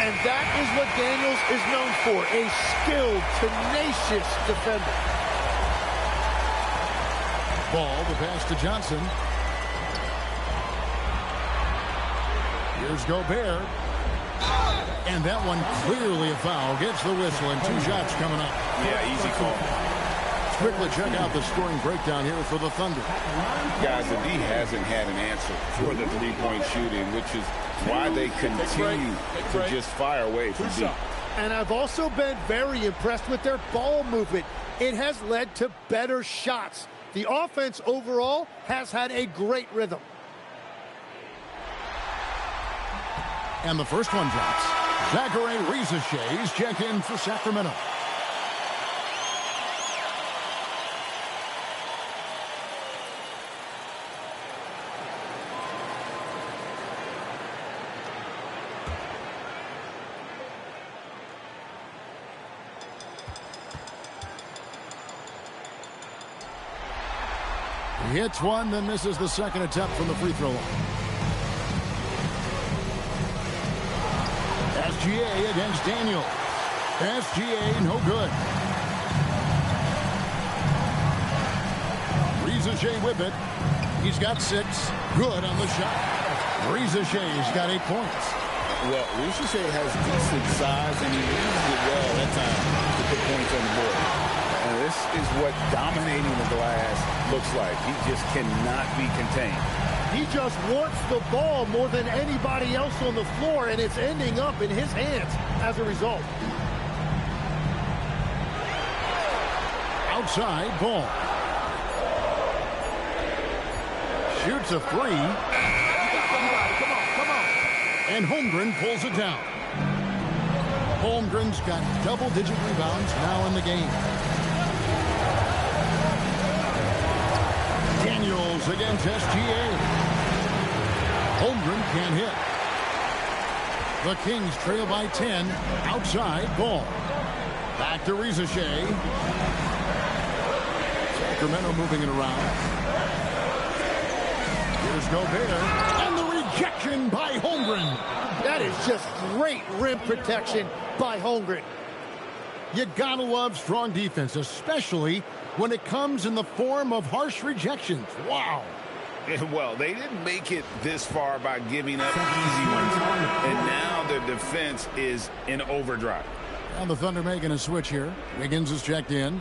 And that is what Daniels is known for, a skilled, tenacious defender. Ball, the pass to Johnson. Here's Gobert. And that one clearly a foul. Gets the whistle and 2 shots coming up. Yeah, easy call. Let's quickly check out the scoring breakdown here for the Thunder. Guys, the D hasn't had an answer for the three-point shooting, which is why they continue to just fire away from deep. And I've also been very impressed with their ball movement. It has led to better shots. The offense overall has had a great rhythm. And the first one drops. Zachary Rizachet is checked in for Sacramento. He hits one, then misses the second attempt from the free throw line. SGA against Daniel. SGA no good. Rizachet with it. He's got 6. Good on the shot. Rizachet's got 8 points. Well, Rizachet has decent size, and he uses it well at times to put points on the board. And this is what dominating the glass looks like. He just cannot be contained. He just wants the ball more than anybody else on the floor, and it's ending up in his hands as a result. Outside, Ball. Shoots a 3. Come on. And Holmgren pulls it down. Holmgren's got double-digit rebounds now in the game. Daniels against SGA. Holmgren can't hit. The Kings trail by 10. Outside, Ball. Back to Rizachet. Sacramento moving it around. Here's Gobert. And the rejection by Holmgren. That is just great rim protection by Holmgren. You gotta love strong defense, especially when it comes in the form of harsh rejections. Wow. Well, they didn't make it this far by giving up easy ones. And now their defense is in overdrive. And the Thunder making a switch here. Wiggins is checked in.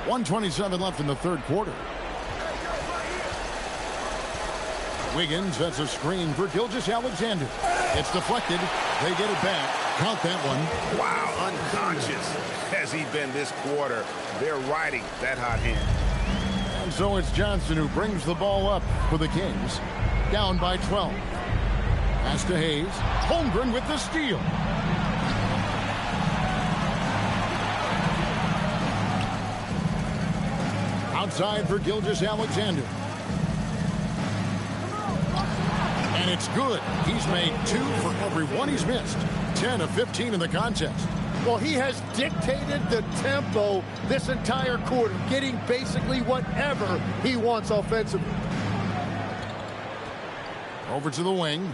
1:27 left in the third quarter. Wiggins sets a screen for Gilgeous-Alexander. It's deflected. They get it back. Count that one. Wow, unconscious has he been this quarter. They're riding that hot hand. And so it's Johnson who brings the ball up for the Kings. Down by 12. Pass to Hayes. Holmgren with the steal. Outside for Gilgeous-Alexander. And it's good. He's made 2 for every one he's missed. 10 of 15 in the contest. Well, he has dictated the tempo this entire quarter, getting basically whatever he wants offensively. Over to the wing.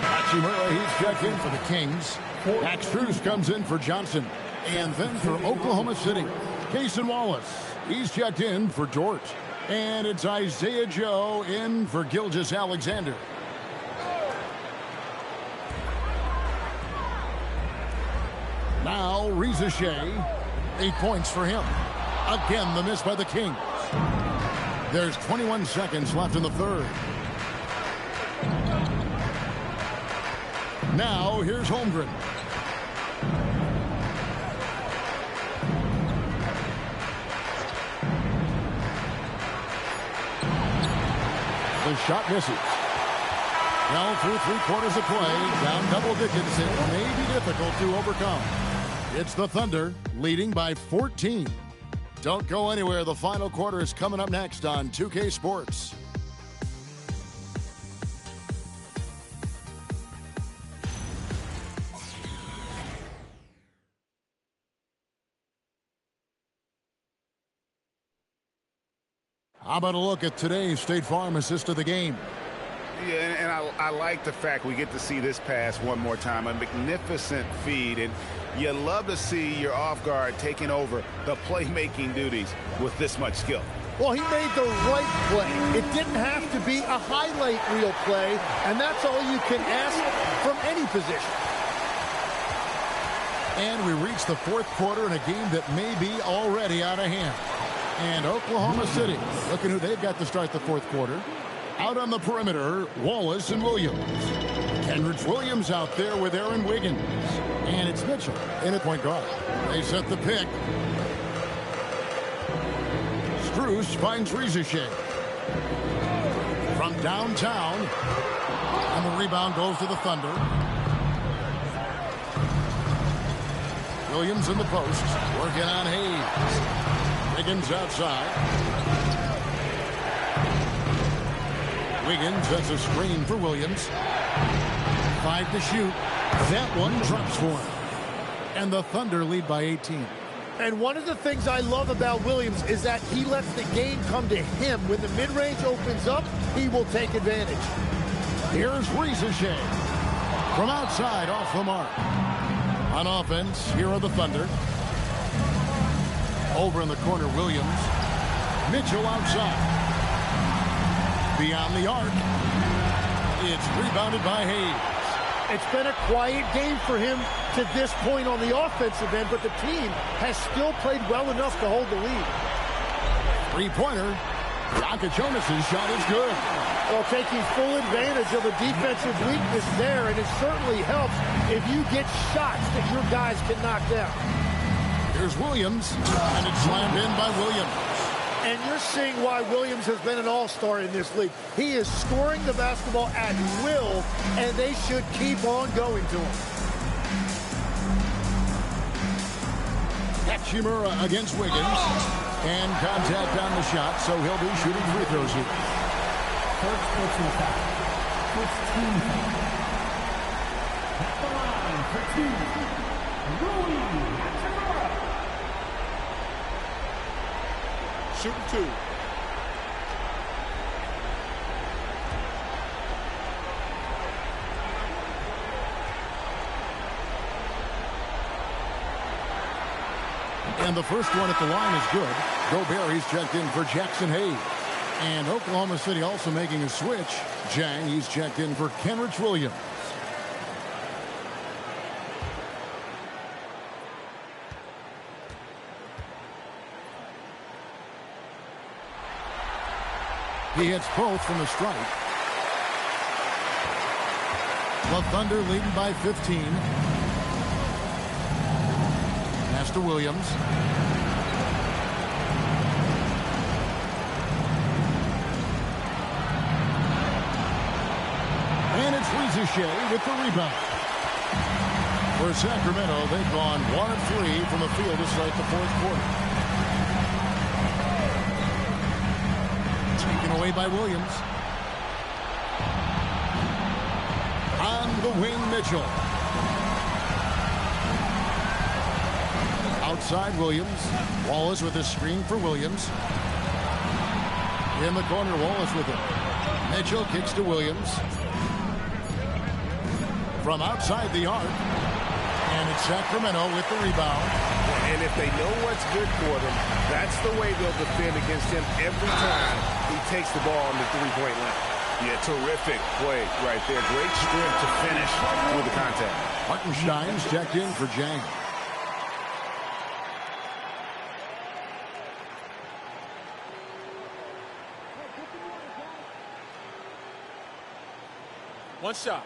Hachimura, he's checked in for the Kings. Max Strus comes in for Johnson. And then for Oklahoma City, Cason Wallace. He's checked in for Dort. And it's Isaiah Joe in for Gilgeous-Alexander. Now Rizachet. 8 points for him. Again, the miss by the Kings. There's 21 seconds left in the third. Now here's Holmgren. The shot misses. Now through 3 quarters of play, down double digits, it may be difficult to overcome. It's the Thunder leading by 14. Don't go anywhere. The final quarter is coming up next on 2K Sports. How about a look at today's State Farm assist of the game? Yeah, and I like the fact we get to see this pass one more time. A magnificent feed, and you love to see your off guard taking over the playmaking duties with this much skill. Well, he made the right play. It didn't have to be a highlight reel play, and that's all you can ask from any position. And we reach the fourth quarter in a game that may be already out of hand. And Oklahoma City, looking who they've got to start the fourth quarter. Out on the perimeter, Wallace and Williams. Kenrich Williams out there with Aaron Wiggins. And it's Mitchell in at point guard. They set the pick. Strus finds Rizachet. From downtown. And the rebound goes to the Thunder. Williams in the post. Working on Hayes. Wiggins outside. Wiggins sets a screen for Williams. 5 to shoot. That one drops for him. And the Thunder lead by 18. And one of the things I love about Williams is that he lets the game come to him. When the mid-range opens up, he will take advantage. Here's Rizachet. From outside, off the mark. On offense, here are the Thunder. Over in the corner, Williams. Mitchell outside. Beyond the arc. It's rebounded by Hayes. It's been a quiet game for him to this point on the offensive end, but the team has still played well enough to hold the lead. Three-pointer. Donka Jonas's shot is good. Well, taking full advantage of a defensive weakness there, and it certainly helps if you get shots that your guys can knock down. Here's Williams, and it's slammed in by Williams. And you're seeing why Williams has been an all-star in this league. He is scoring the basketball at will, and they should keep on going to him. Hachimura against Wiggins. And contact on the shot, so he'll be shooting free throws here. First personal foul. First team foul. At the line for two. Rui Hachimura. Shooting two. And the first one at the line is good. Gobert, he's checked in for Jackson Hayes. And Oklahoma City also making a switch. Jang, he's checked in for Kenrich Williams. He hits both from the stripe. The Thunder leading by 15. Pass to Williams. And it's Rizachet with the rebound. For Sacramento, they've gone 1 of 3 from the field to start the fourth quarter. Taken away by Williams. On the wing, Mitchell. Outside Williams. Wallace with a screen for Williams. In the corner, Wallace with it. Mitchell kicks to Williams. From outside the arc. And it's Sacramento with the rebound. And if they know what's good for them, that's the way they'll defend against him every time he takes the ball on the three-point line. Yeah, terrific play right there. Great strength to finish with the contact. Hartenstein's checked in for Jang. One shot.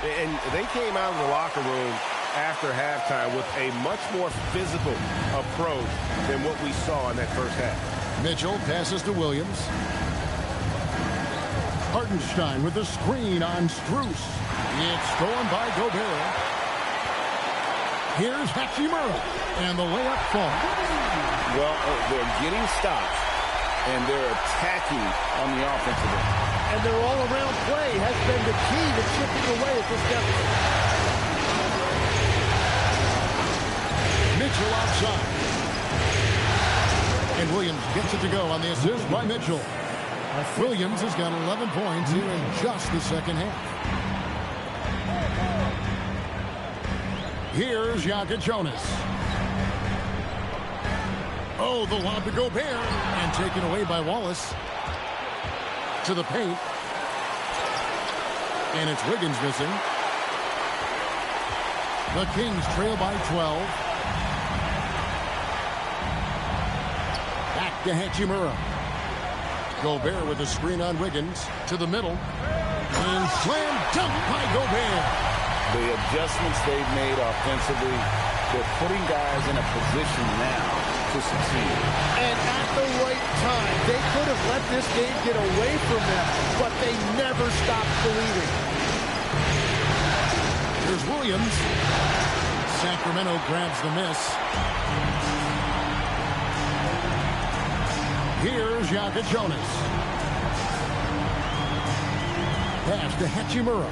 And they came out of the locker room after halftime with a much more physical approach than what we saw in that first half. Mitchell passes to Williams. Hartenstein with the screen on Strus. It's stolen by Gobert. Here's Hachimura. And the layup falls. Well, they're getting stops. and they're attacking on the offensive end. And their all-around play has been the key to chipping away at this deficit. Mitchell outside. And Williams gets it to go on the assist by Mitchell. Williams has got 11 points here in just the second half. Here's Jonas. Oh, the lob to Gobert, and taken away by Wallace. To the paint. And it's Wiggins missing. The Kings trail by 12. Back to Hachimura. Gobert with a screen on Wiggins. To the middle. And slam dunk by Gobert. The adjustments they've made offensively, they're putting guys in a position now to succeed. And at the right time, they could have let this game get away from them, but they never stopped believing. Here's Williams. Sacramento grabs the miss. Here's Jonas. Pass to Hachimura.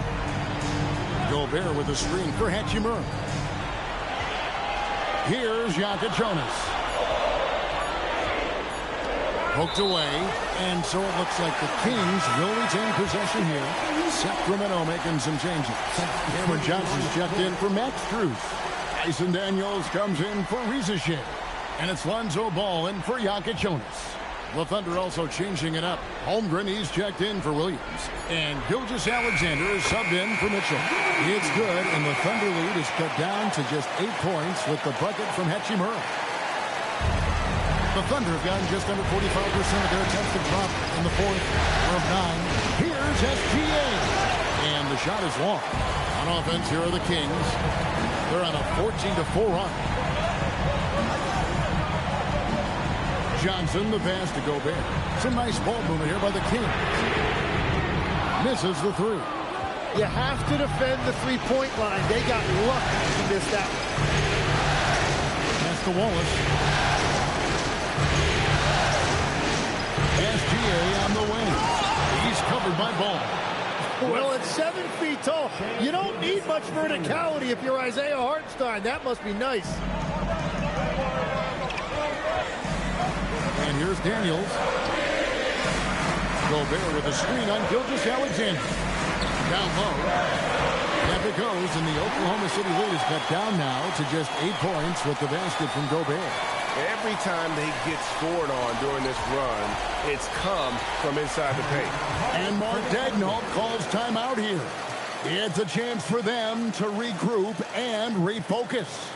Gobert with a screen for Hachimura. Here's Jonas. Poked away, and so it looks like the Kings will retain possession here. Sacramento making some changes. Cameron Johnson's checked in for Max Strus. Tyson Daniels comes in for Riza. And it's Lonzo Ball in for Jonas. The Thunder also changing it up. Holmgren, he's checked in for Williams. And Gilgeous-Alexander is subbed in for Mitchell. It's good, and the Thunder lead is cut down to just 8 points with the bucket from Hachimura. The Thunder have gotten just under 45% of their attempts to drop in the fourth of 9. Here's SGA. And the shot is long. On offense, here are the Kings. They're on a 14-4 run. Johnson, the pass to Gobert. Some nice ball movement here by the Kings. Misses the three. You have to defend the three-point line. They got lucky to miss that one. Pass to Wallace. SGA on the wing. He's covered by Ball. Well, at 7 feet tall, you don't need much verticality if you're Isaiah Hartenstein. That must be nice. And here's Daniels. Gobert with a screen on Gilgeous-Alexander. Down low. Up it goes, and the Oklahoma City lead is cut down now to just 8 points with the basket from Gobert. Every time they get scored on during this run, it's come from inside the paint. And Mark Daigneault calls timeout here. It's a chance for them to regroup and refocus.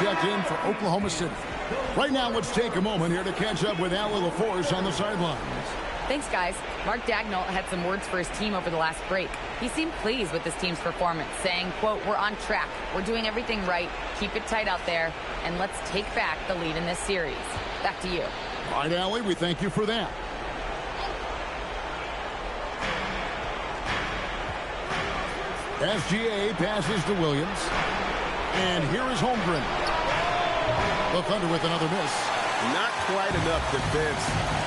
Checked in for Oklahoma City. Right now, let's take a moment here to catch up with Allie LaForce on the sidelines. Thanks, guys. Mark Daigneault had some words for his team over the last break. He seemed pleased with his team's performance, saying, quote, "We're on track. We're doing everything right. Keep it tight out there, and let's take back the lead in this series." Back to you. All right, Allie, we thank you for that. SGA passes to Williams. And here is Holmgren. The Thunder with another miss. Not quite enough defense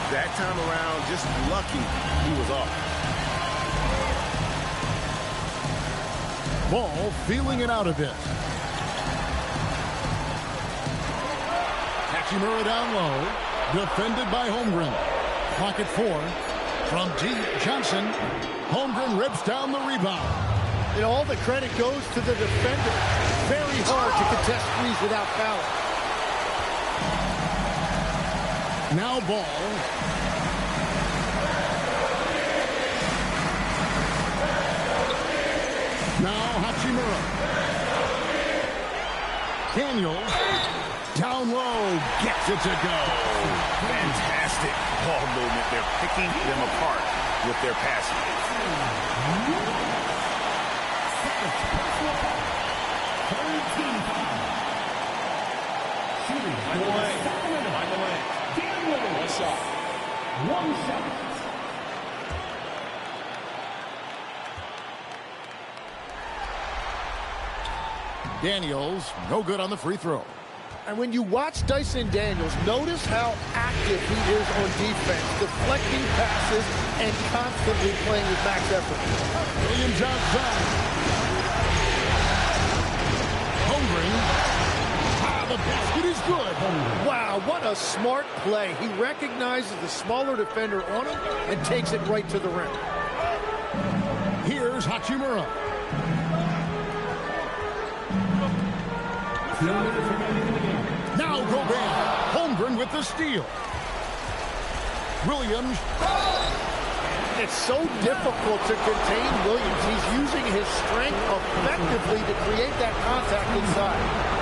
That time around, just lucky he was off. Ball feeling it out a bit. Hachimura down low. Defended by Holmgren. Clock at 4. From deep, Johnson. Holmgren rips down the rebound. And all the credit goes to the defender. Very hard to contest threes without fouling. Now Ball. Now Hachimura. Daniels. Down low. Gets it to go. Fantastic ball movement. They're picking them apart with their passing. One shot. One shot. Daniels, no good on the free throw. And when you watch Dyson Daniels, notice how active he is on defense, deflecting passes and constantly playing with max effort. Williams outside. Holmgren. The basket is good. Wow, what a smart play. He recognizes the smaller defender on him and takes it right to the rim. Here's Hachimura. Now Gobert. Holmgren with the steal. Williams. It's so difficult to contain Williams. He's using his strength effectively to create that contact inside.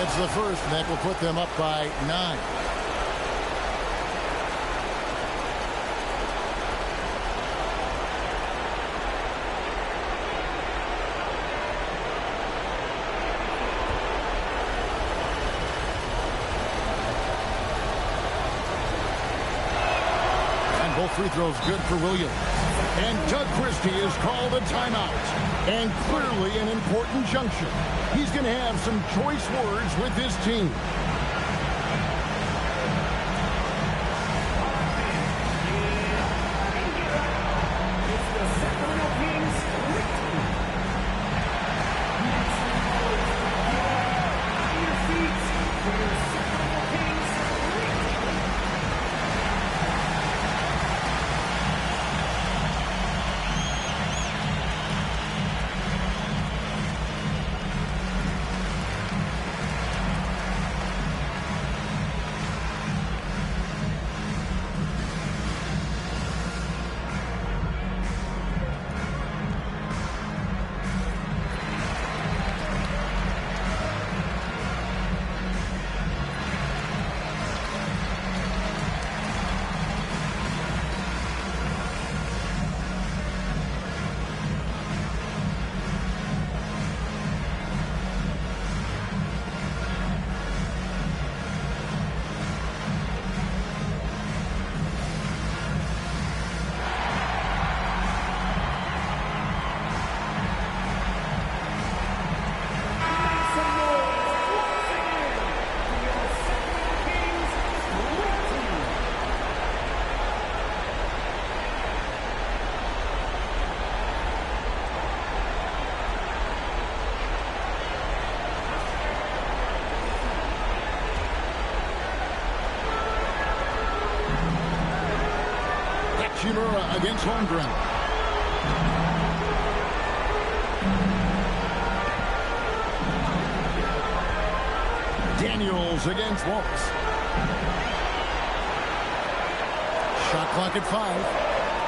It's the first, and that will put them up by 9. Both free throws good for Williams. And Doug Christie has called a timeout. And clearly an important juncture. He's going to have some choice words with his team. Hachimura against Holmgren. Daniels against Wallace. Shot clock at 5.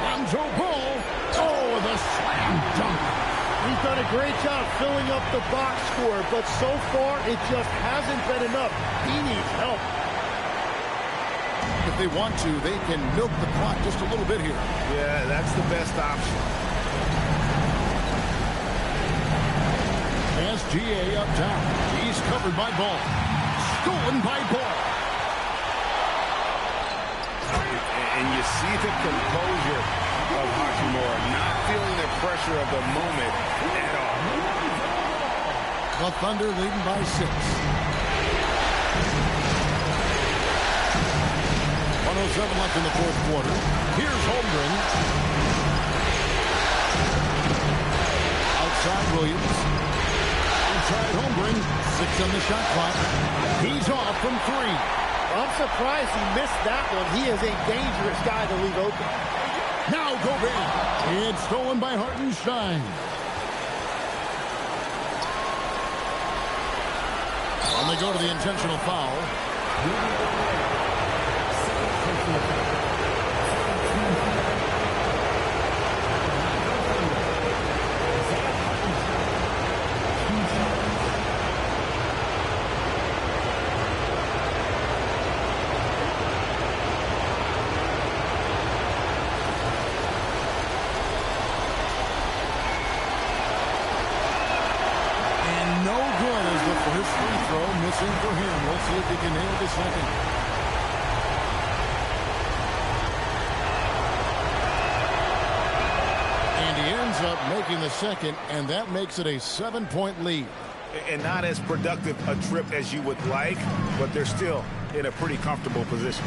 Lonzo Ball. Oh, the slam dunk. He's done a great job filling up the box score, but so far it just hasn't been enough. He needs help. If they want to, they can milk the clock just a little bit here. Yeah, that's the best option. SGA up top. He's covered by Ball. stolen by Ball. And you see the composure of Hachimura, not feeling the pressure of the moment at all. The Thunder leading by 6. 107 left in the fourth quarter. Here's Holmgren. Outside Williams. Inside Holmgren. 6 on the shot clock. He's off from 3. I'm surprised he missed that one. He is a dangerous guy to leave open. Now Gobert. It's stolen by Hartenstein. And they go to the intentional foul. Missing for him. Let's see if he can nail the second. And he ends up making the second, and that makes it a 7-point lead. And not as productive a trip as you would like, but they're still in a pretty comfortable position.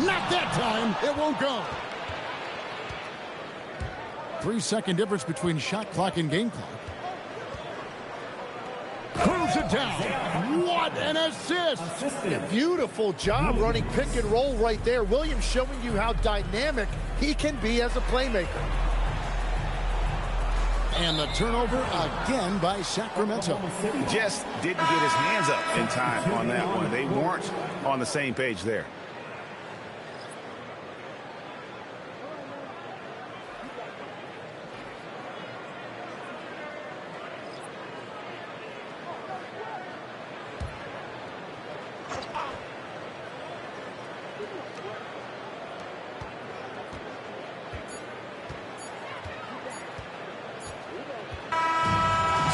Not that time. It won't go. 3-second difference between shot clock and game clock. Cruise it down. What an assist. Beautiful job running pick and roll right there. Williams showing you how dynamic he can be as a playmaker. And the turnover again by Sacramento. Just didn't get his hands up in time on that one. They weren't on the same page there.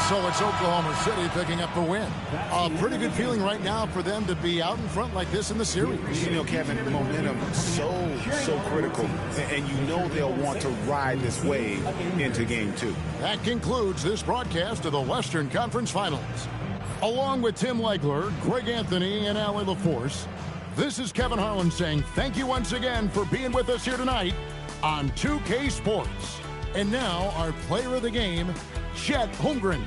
So it's Oklahoma City picking up the win. A pretty good feeling right now for them to be out in front like this in the series. You know, Kevin, momentum so critical. And you know they'll want to ride this wave into game 2. That concludes this broadcast of the Western Conference Finals. Along with Tim Legler, Greg Anthony, and Allie LaForce, this is Kevin Harlan saying thank you once again for being with us here tonight on 2K Sports. And now our player of the game, Chet Holmgren.